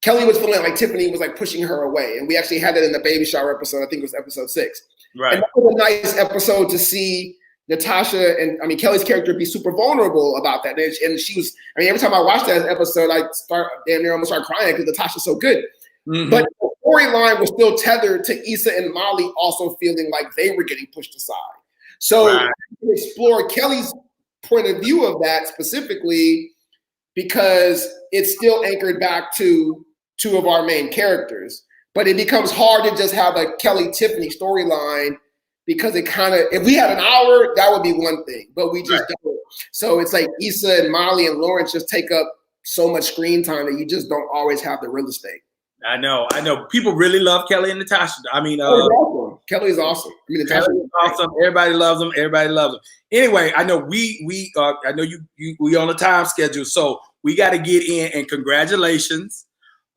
Kelly was feeling like Tiffany was like pushing her away. And we actually had that in the baby shower episode. I think it was episode 6. Right. And that was a nice episode to see Natasha and Kelly's character be super vulnerable about that. And she was, every time I watched that episode, I almost start crying because Natasha's so good. Mm-hmm. But the storyline was still tethered to Issa and Molly also feeling like they were getting pushed aside. So to explore Kelly's point of view of that specifically, because it's still anchored back to 2 of our main characters. But it becomes hard to just have a Kelly-Tiffany storyline because it kind of, if we had an hour, that would be one thing, but we just don't. So it's like Issa and Molly and Lawrence just take up so much screen time that you just don't always have the real estate.
I know. People really love Kelly and Natasha.
Kelly's awesome.
Kelly's awesome. Everybody loves them. Anyway, I know we on a time schedule, so we got to get in. And congratulations.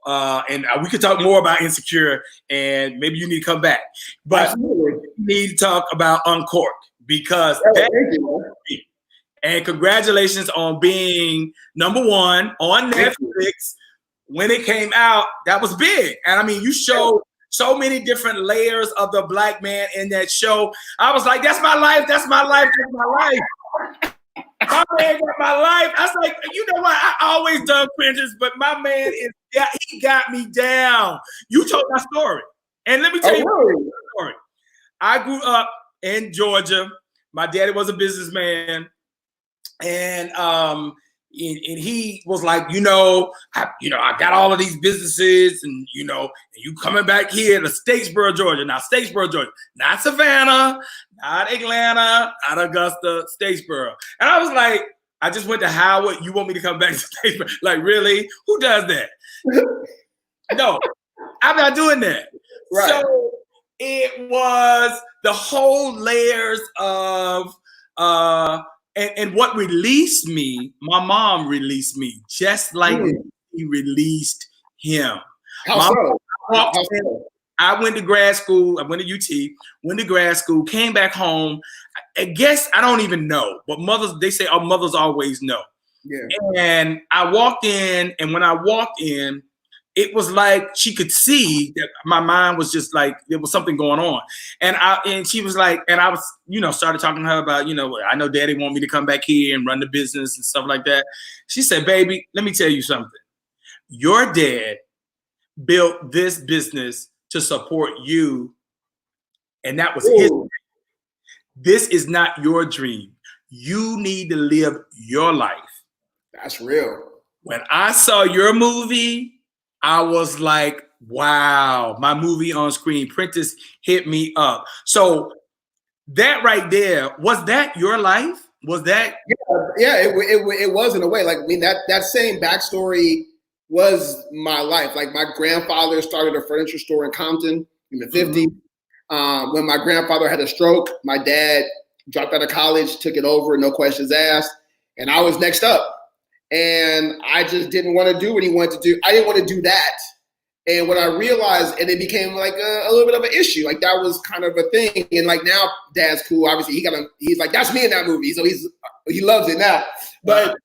And we could talk more about Insecure, and maybe you need to come back. But we need to talk about Uncorked because and congratulations on being number 1 on Netflix. When it came out, that was big. And you showed so many different layers of the Black man in that show. I was like, that's my life. That's my life. That's my life. My man got my life. I was like, you know what? I always done Prentice, but my man he got me down. You told my story. And let me tell you my story. I grew up in Georgia. My daddy was a businessman, and he was like, I got all of these businesses, and you coming back here to Statesboro, Georgia. Now, Statesboro, Georgia, not Savannah, not Atlanta, not Augusta, Statesboro. And I was like, I just went to Howard. You want me to come back to Statesboro? Like, really? Who does that? No, I'm not doing that. Right. So it was the whole layers of and what released me, my mom released me just like he released him.
How so?
I went to grad school. I went to UT, went to grad school, came back home. I guess I don't even know, but they say our mothers always know.
Yeah.
And I walked in, and when I walked in, it was like she could see that my mind was just like there was something going on, and she was like, and I was started talking to her about I know Daddy want me to come back here and run the business and stuff like that. She said, "Baby, let me tell you something. Your dad built this business to support you, and that was his. This is not your dream. You need to live your life."
That's real.
When I saw your movie, I was like, wow, my movie on screen. Prentice hit me up. So that right there, was that your life? Was that?
Yeah, it was in a way. Like, I mean, that same backstory was my life. Like, my grandfather started a furniture store in Compton in the 50s. When my grandfather had a stroke, my dad dropped out of college, took it over, no questions asked. And I was next up. And I just didn't want to do what he wanted to do. I didn't want to do that. And when I realized, and it became like a little bit of an issue, like that was kind of a thing. And like now Dad's cool. Obviously he's like, that's me in that movie. So he loves it now. But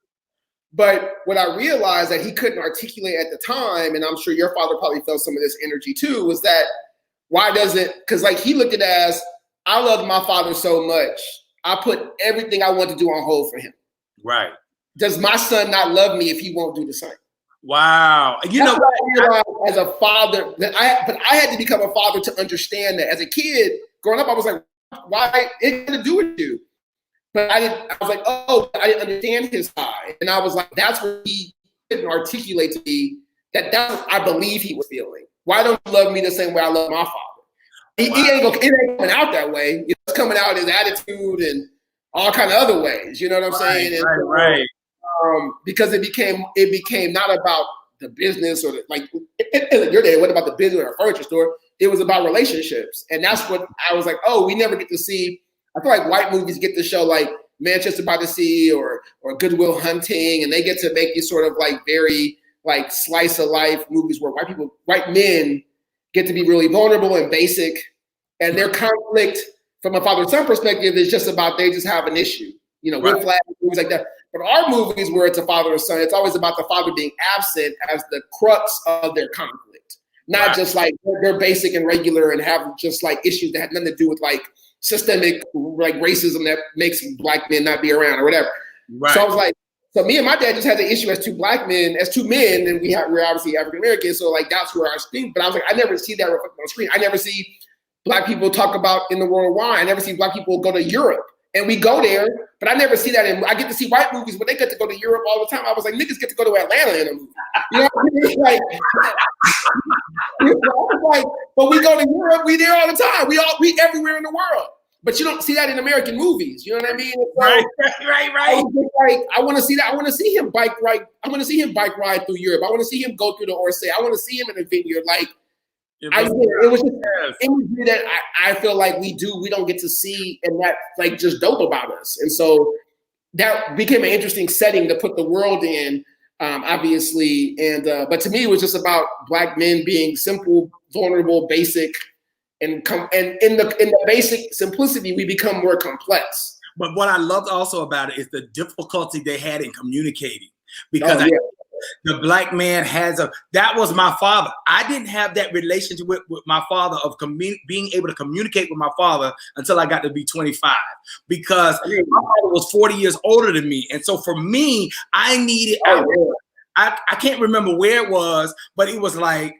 what I realized that he couldn't articulate at the time, and I'm sure your father probably felt some of this energy too, was that because like he looked at it as, I loved my father so much, I put everything I want to do on hold for him.
Right.
Does my son not love me if he won't do the same?
Wow.
That's what I realized as a father, but I had to become a father to understand that. As a kid, growing up, I was like, why? It had to do with you. But I was like, oh, I didn't understand his side. And I was like, that's what he couldn't articulate to me, that's what I believe he was feeling. Why don't you love me the same way I love my father? It ain't coming out that way. It's coming out his attitude and all kind of other ways. You know what I'm saying? And
right.
Because it became not about the business or your day. What about the business or a furniture store? It was about relationships, and that's what I was like. Oh, we never get to see. I feel like white movies get to show like Manchester by the Sea or Goodwill Hunting, and they get to make these sort of like very like slice of life movies where white men get to be really vulnerable and basic, and their conflict from a father-son perspective is just about they just have an issue. With flag movies like that. But our movies where it's a father or son, it's always about the father being absent as the crux of their conflict. Not just like they're basic and regular and have just like issues that have nothing to do with like systemic like racism that makes black men not be around or whatever. Right. So I was like, so me and my dad just had the issue as two men, and we're obviously African American. So like that's where our screen. But I was like, I never see that reflected on screen. I never see black people talk about in the world why. I never see black people go to Europe. And we go there, but I never see that. I get to see white movies when they get to go to Europe all the time. I was like, niggas get to go to Atlanta in a movie. You know what I mean? Like, but we go to Europe, we there all the time. We everywhere in the world. But you don't see that in American movies. You know what I mean? So, right. I want to see that. I want to see him bike ride. I want to see him bike ride through Europe. I want to see him go through the Orsay. I want to see him in a vineyard. Like, it was just imagery that I feel like we don't get to see, and that like just dope about us. And so that became an interesting setting to put the world in, obviously. And but to me, it was just about black men being simple, vulnerable, basic, and in the basic simplicity, we become more complex.
But what I loved also about it is the difficulty they had in communicating, because the black man that was my father. I didn't have that relationship with my father of being able to communicate with my father until I got to be 25, because my father was 40 years older than me. And so for me, I needed, I can't remember where it was, but it was like,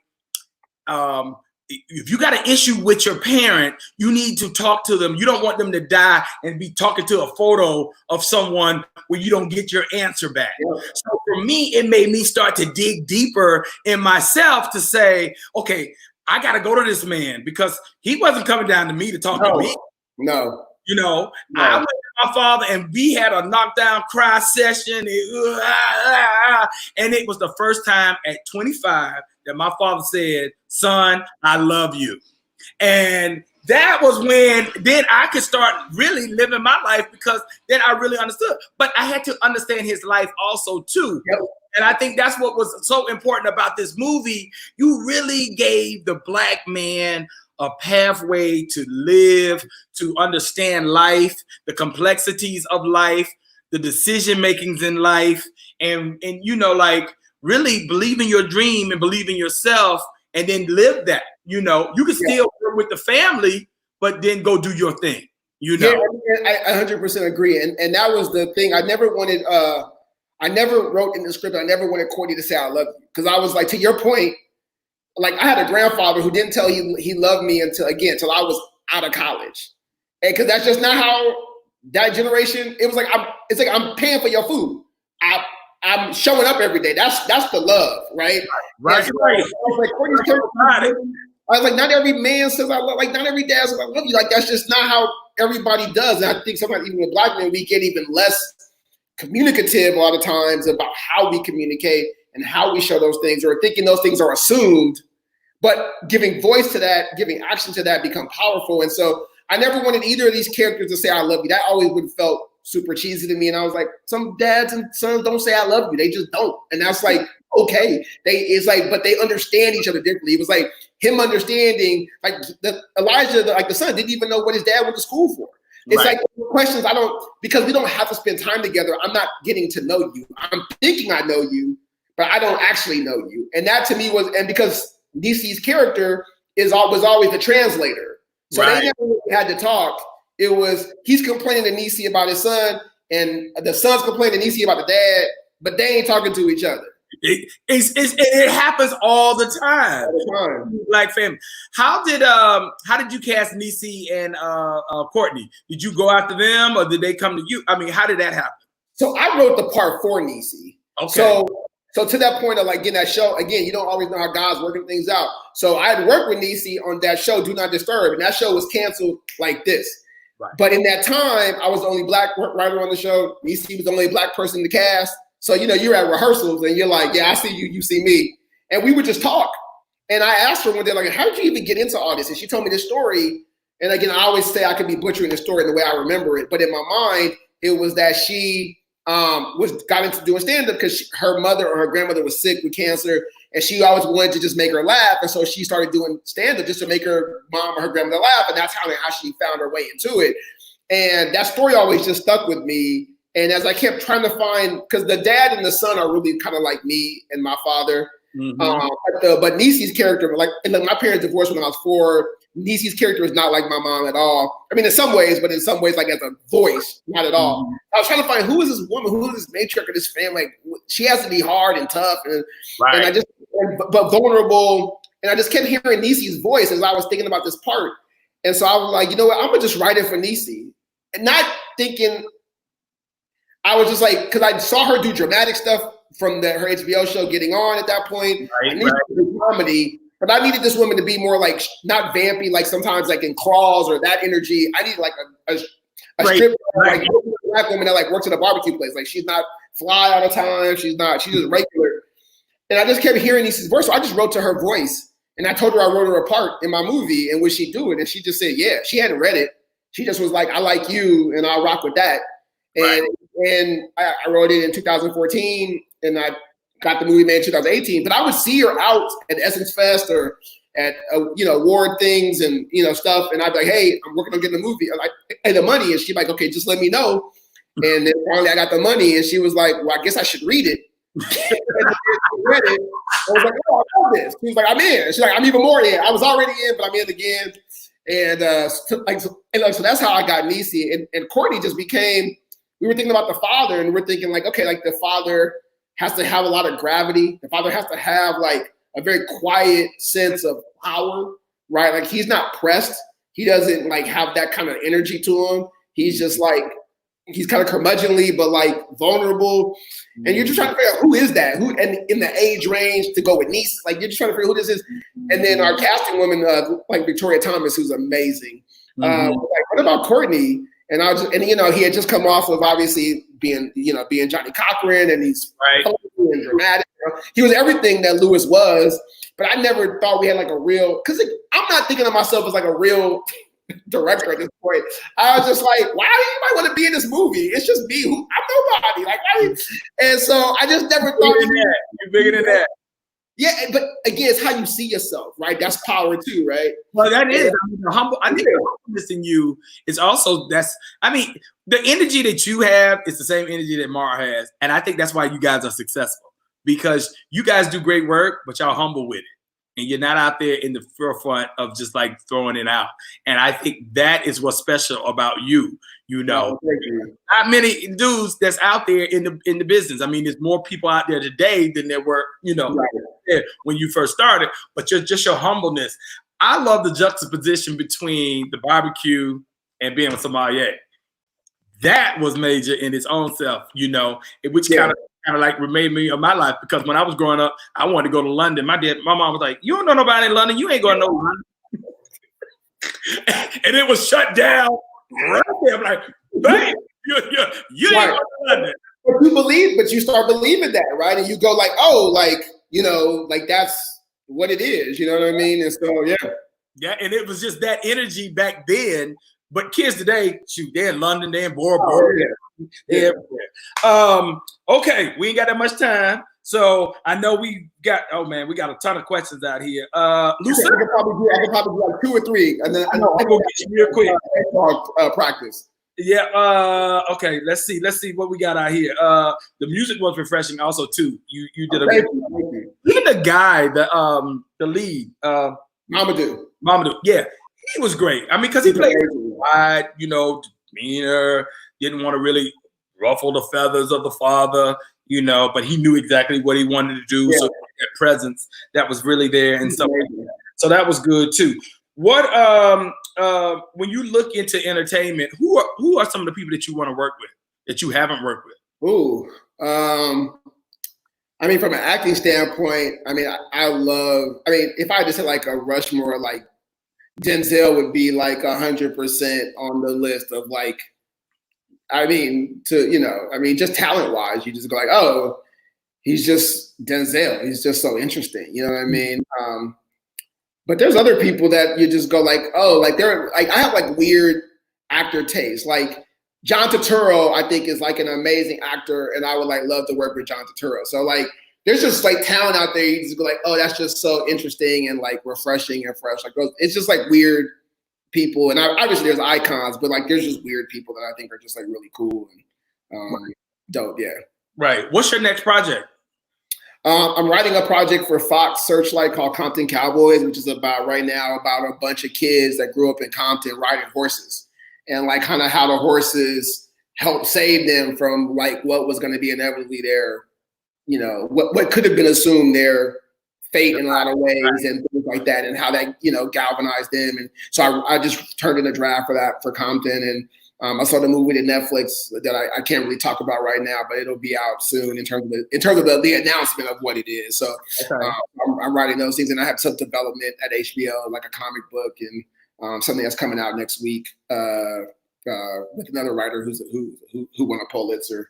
if you got an issue with your parent, you need to talk to them. You don't want them to die and be talking to a photo of someone where you don't get your answer back. Yeah. So for me, it made me start to dig deeper in myself to say, okay, I got to go to this man because he wasn't coming down to me to talk to me.
No.
You know, I went to my father and we had a knockdown cry session. And it was the first time at 25 that my father said, son, I love you. And that was when then I could start really living my life because then I really understood. But I had to understand his life also too. Yep. And I think that's what was so important about this movie. You really gave the Black man a pathway to live, to understand life, the complexities of life, the decision makings in life, and you know, like really believe in your dream and believe in yourself, and then live that. You know, you can still work with the family, but then go do your thing. You know,
yeah, I 100% agree, and that was the thing. I never wanted. I never wrote in the script. I never wanted Courtney to say I love you because I was like, to your point. Like I had a grandfather who didn't tell he loved me until I was out of college, and because that's just not how that generation. It was like it's like I'm paying for your food. I'm showing up every day. That's the love, right?
Right.
So I was like, Courtney's character, I was like, not every man says I love. Like not every dad says I love you. Like that's just not how everybody does. And I think sometimes even with Black men, we get even less communicative a lot of times about how we communicate and how we show those things, or thinking those things are assumed. But giving voice to that, giving action to that become powerful. And so I never wanted either of these characters to say, I love you. That always would have felt super cheesy to me. And I was like, some dads and sons don't say I love you. They just don't. And that's like, okay. But they understand each other differently. It was like him understanding, like Elijah, the son didn't even know what his dad went to school for. It's like questions because we don't have to spend time together. I'm not getting to know you. I'm thinking I know you, but I don't actually know you. And that to me and because DC's character was always the translator. So they never really had to talk. It was he's complaining to Niecy about his son, and the son's complaining to Niecy about the dad, but they ain't talking to each other.
It happens all the time. Like family. How did you cast Niecy and Courtney? Did you go after them or did they come to you? I mean, how did that happen?
So I wrote the part for Niecy. Okay. So to that point of like getting that show, again, you don't always know how God's working things out. So I had worked with Niecy on that show, Do Not Disturb, and that show was canceled like this. Right. But in that time, I was the only Black writer on the show. Niecy was the only Black person in the cast. So, you know, you're at rehearsals and you're like, yeah, I see you, you see me. And we would just talk. And I asked her one day, like, how did you even get into all this? And she told me this story. And again, I always say I could be butchering the story the way I remember it. But in my mind, it was that she got into doing stand-up because her mother or her grandmother was sick with cancer, and she always wanted to just make her laugh, and so she started doing stand-up just to make her mom or her grandmother laugh, and that's how she found her way into it. And that story always just stuck with me. And as I kept trying to find, because the dad and the son are really kind of like me and my father, but Niecy's character, like my parents divorced when I was 4. Niecy's character is not like my mom at all. I mean, in some ways, but in some ways, like as a voice, not at all. Mm-hmm. I was trying to find who is this woman, who is this matriarch of this family. Like, she has to be hard and tough, and but vulnerable. And I just kept hearing Niecy's voice as I was thinking about this part. And so I was like, you know what, I'm gonna just write it for Niecy, and not thinking. I was just like, because I saw her do dramatic stuff from her HBO show Getting On at that point. I needed to do comedy. But I needed this woman to be more like not vampy, like sometimes like in Claws or that energy. I need like a strip like Black woman that like works at a barbecue place. Like she's not fly all the time. She's just regular. And I just kept hearing Niecy's voice. So I just wrote to her voice, and I told her I wrote her a part in my movie, and would she do it? And she just said, yeah. She hadn't read it. She just was like, I like you, and I'll rock with that. And I wrote it in 2014, and I got the movie made in 2018, but I would see her out at Essence Fest or at award things and stuff, and I'd be like, "Hey, I'm working on getting the movie. I'm like, hey, the money." And she's like, "Okay, just let me know." And then finally, I got the money, and she was like, "Well, I guess I should read it." And she read it. I was like, "Oh, I love this." She was like, "I'm in." She's like, "I'm even more in. I was already in, but I'm in again." And so that's how I got Niecy, and Courtney just became. We were thinking about the father, and we're thinking like, okay, like the father has to have a lot of gravity. The father has to have like a very quiet sense of power. right? Like he's not pressed. He doesn't like have that kind of energy to him. He's just like, he's kind of curmudgeonly, but like vulnerable. And you're just trying to figure out who is that? Who, and in the age range to go with niece, like you're just trying to figure out who this is. And then our casting woman, like Victoria Thomas, who's amazing. Like, what about Courtney? And you know, he had just come off of obviously being Johnny Cochran, and he's colorful and dramatic. He was everything that Lewis was, but I never thought we had like a real, because I'm not thinking of myself as like a real director at this point. I was just like, why do you might want to be in this movie? It's just me. I'm nobody. Like, and so I just never thought
you're bigger than that.
Yeah, but again, it's how you see yourself, right? That's power too, right?
Well, that is. I mean, I think the humbleness in you is also the energy that you have is the same energy that Mara has, and I think that's why you guys are successful, because you guys do great work, but y'all humble with it. And you're not out there in the forefront of just like throwing it out. And I think that is what's special about you. You know, not many dudes that's out there in the business. I mean, there's more people out there today than there were, you know, when you first started. But just your humbleness. I love the juxtaposition between the barbecue and being a sommelier. That was major in its own self, you know, which kind of like remade me of my life, because when I was growing up, I wanted to go to London. My mom was like, "You don't know nobody in London. You ain't going to know London." And it was shut down right there. I'm like, "Babe, you ain't going to London."
But you start believing that, right? And you go like, "Oh, like, you know, like that's what it is." You know what I mean? And so,
yeah. And it was just that energy back then. But kids today, shoot, they're in London, they're in Bora. Okay, we ain't got that much time, so I know we got a ton of questions out here. Lucille,
I could probably do like 2 or 3, and then I
go get you real quick.
Practice.
Yeah. Okay. Let's see what we got out here. The music was refreshing, also too. You did
Thank
a
you.
even the guy, the lead, Mamadou. Yeah, he was great. I mean, because he played wide, you know, demeanor, didn't want to really ruffle the feathers of the father, you know, but he knew exactly what he wanted to do. So that presence that was really there, and so that was good too. What when you look into entertainment, who are some of the people that you want to work with that you haven't worked with?
Ooh, I mean, from an acting standpoint, I mean, if I had to say like a Rushmore, like Denzel would be like 100% on the list of like, I mean, just talent wise, you just go like, oh, he's just Denzel. He's just so interesting. You know what I mean? But there's other people that you just go like, oh, like they're like, I have like weird actor taste. Like John Turturro, I think is like an amazing actor, and I would like love to work with John Turturro. So like, there's just like talent out there. You just go like, oh, that's just so interesting and like refreshing and fresh. Like it's just like weird people, and obviously there's icons, but like there's just weird people that I think are just like really cool and dope. Yeah.
Right. What's your next project?
I'm writing a project for Fox Searchlight called Compton Cowboys, which is about a bunch of kids that grew up in Compton riding horses, and like kind of how the horses helped save them from like what was going to be inevitably their, you know, what could have been assumed their fate in a lot of ways and things like that, and how that, you know, galvanized them. And so I just turned in a draft for that for Compton, and I saw the movie to Netflix that I can't really talk about right now, but it'll be out soon in terms of the announcement of what it is. So I'm writing those things, and I have some development at HBO, like a comic book and something that's coming out next week with another writer who won a Pulitzer.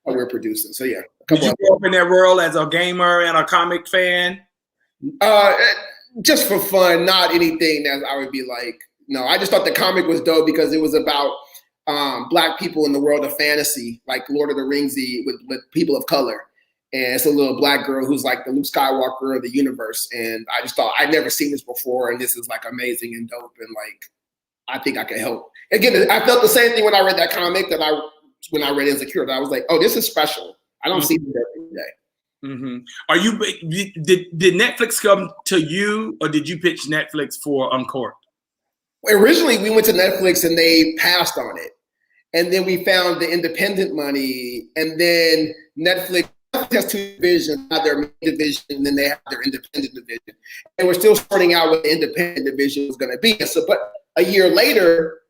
We're producing. So yeah.
Did you grow up in that world as a gamer and a comic fan?
Just for fun, not anything that I would be like. No, I just thought the comic was dope because it was about Black people in the world of fantasy, like Lord of the Ringsy with people of color. And it's a little Black girl who's like the Luke Skywalker of the universe. And I just thought I'd never seen this before, and this is like amazing and dope, and like I think I could help. Again, I felt the same thing when I read that comic when I read Insecure. I was like, oh, this is special. I don't see this every day.
Mm-hmm. Are you did Netflix come to you, or did you pitch Netflix for Uncorked?
Originally, we went to Netflix and they passed on it. And then we found the independent money. And then Netflix Netflix has two divisions. They have their main division, and then they have their independent division. And we're still sorting out what the independent division was going to be. So, but a year later,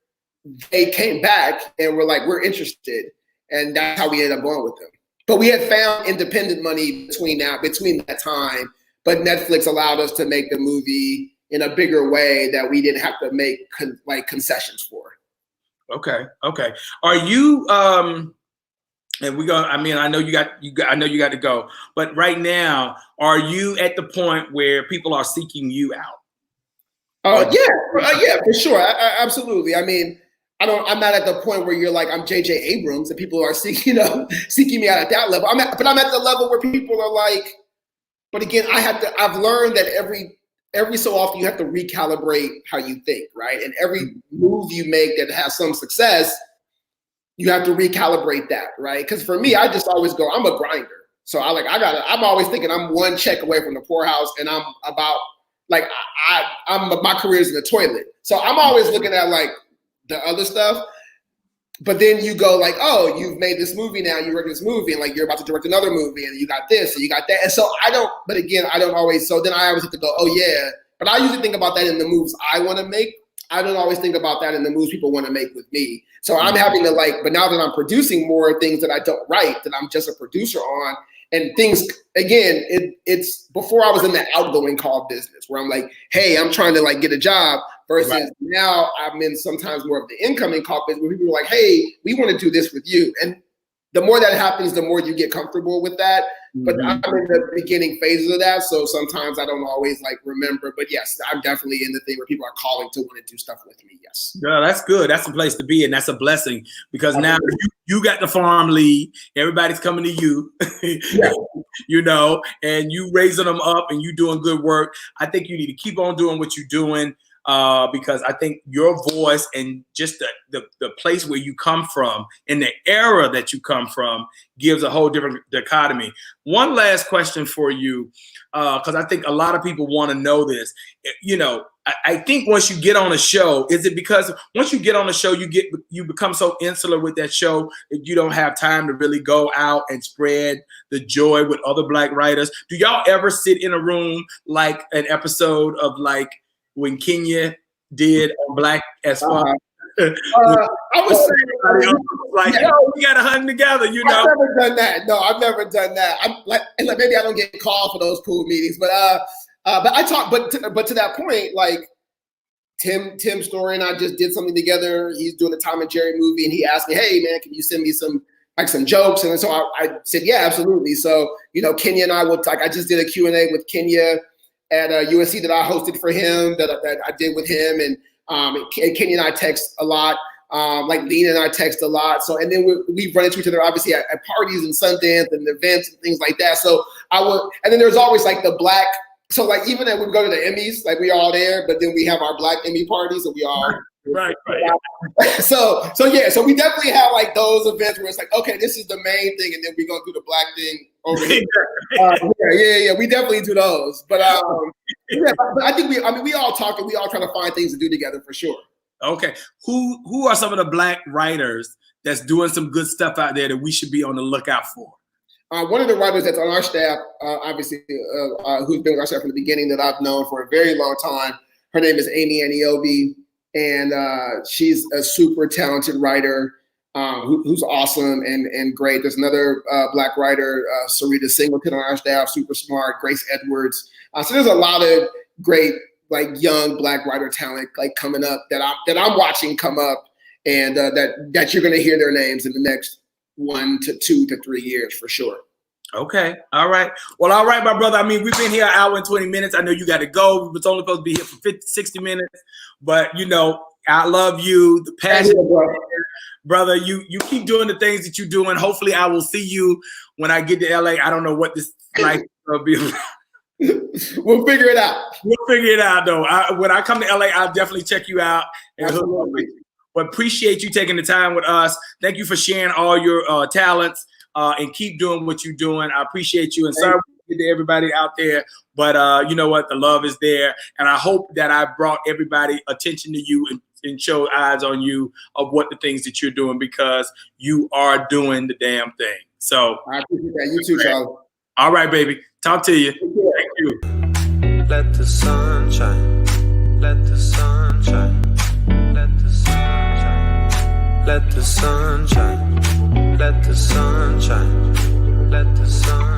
they came back and were like, we're interested. And that's how we ended up going with them. But we had found independent money between that time. But Netflix allowed us to make the movie in a bigger way that we didn't have to make concessions for.
Okay. Are you and we go, I mean, I know you got to go, but right now, are you at the point where people are seeking you out?
Yeah, for sure. Absolutely. I mean, I'm not at the point where you're like, I'm J.J. Abrams and people are seeking me out at that level. I'm at the level where people are like, but again, I've learned that every so often you have to recalibrate how you think, right? And every move you make that has some success, you have to recalibrate that, right? Because for me, I just always go, I'm a grinder. So I'm always thinking I'm one check away from the poorhouse, and I'm about like my career is in the toilet. So I'm always looking at like the other stuff. But then you go like, oh, you've made this movie now, you work this movie, and like you're about to direct another movie, and you got this, and you got that. And so I don't always, so then I always have to go, oh yeah. But I usually think about that in the moves I want to make. I don't always think about that in the moves people want to make with me. So I'm having to but now that I'm producing more things that I don't write, that I'm just a producer on, and things, again, it's before I was in the outgoing call business where I'm like, hey, I'm trying to like get a job, versus now I'm in sometimes more of the incoming call business where people are like, hey, we want to do this with you. And the more that happens, the more you get comfortable with that. But I'm in the beginning phases of that. So sometimes I don't always like remember, but yes, I'm definitely in the thing where people are calling to want to do stuff with me. Yes.
Yeah, that's good. That's a place to be. And that's a blessing because now you got the farm lead. Everybody's coming to you, and you raising them up and you doing good work. I think you need to keep on doing what you're doing. Because I think your voice and just the place where you come from and the era that you come from gives a whole different dichotomy. One last question for you, because I think a lot of people want to know this. I think once you get on a show, is it because once you get on a show, you become so insular with that show that you don't have time to really go out and spread the joy with other Black writers? Do y'all ever sit in a room like an episode of like when Kenya did on Black as Fuck?
I was saying,
like, we got to hunt together,
I've never done that. No, I've never done that. I'm like, maybe I don't get called for those pool meetings, but I talk. But to that point, like Tim Story and I just did something together. He's doing a Tom and Jerry movie, and he asked me, "Hey, man, can you send me some jokes?" And so I said, "Yeah, absolutely." So Kenya and I I just did a Q&A with Kenya at USC that I hosted for him, that I did with him, and Kenya and I text a lot. Like Lena and I text a lot. So, and then we run into each other obviously at parties and Sundance and events and things like that. So and then there's always like the Black. So like even when we go to the Emmys, like we all there, but then we have our Black Emmy parties, and we all
right.
So yeah, so we definitely have like those events where it's like, okay, this is the main thing, and then we go do the Black thing over here. Yeah, we definitely do those. But but I think we all talk and we all try to find things to do together for sure.
Okay, who are some of the Black writers that's doing some good stuff out there that we should be on the lookout for?
One of the writers that's on our staff, obviously, who's been with our staff from the beginning, that I've known for a very long time. Her name is Amy Aniobi, and she's a super talented writer who's awesome and great. There's another Black writer, Sarita Singleton, on our staff, super smart. Grace Edwards. So there's a lot of great like young Black writer talent like coming up that I'm watching come up, and that you're going to hear their names in the next 1 to 2 to 3 years for sure.
Okay. All right. Well, all right, my brother. I mean, we've been here an hour and 20 minutes. I know you got to go. We was only supposed to be here for 60 minutes, but I love you. The passion, brother. You keep doing the things that you're doing. Hopefully I will see you when I get to LA. I don't know what this like will be.
We'll figure it out.
We'll figure it out though. When I come to LA, I'll definitely check you out.
Absolutely.
But appreciate you taking the time with us. Thank you for sharing all your talents and keep doing what you're doing. I appreciate you. And sorry to everybody out there, but you know what? The love is there. And I hope that I brought everybody attention to you and showed eyes on you of what the things that you're doing, because you are doing the damn thing. So
I appreciate that. You too, Charlie.
all right, baby. Talk to you. Thank you.
Let the sun shine. Let the sun shine. Let the sun shine. Let the sun shine. Let the sun shine. Let the sun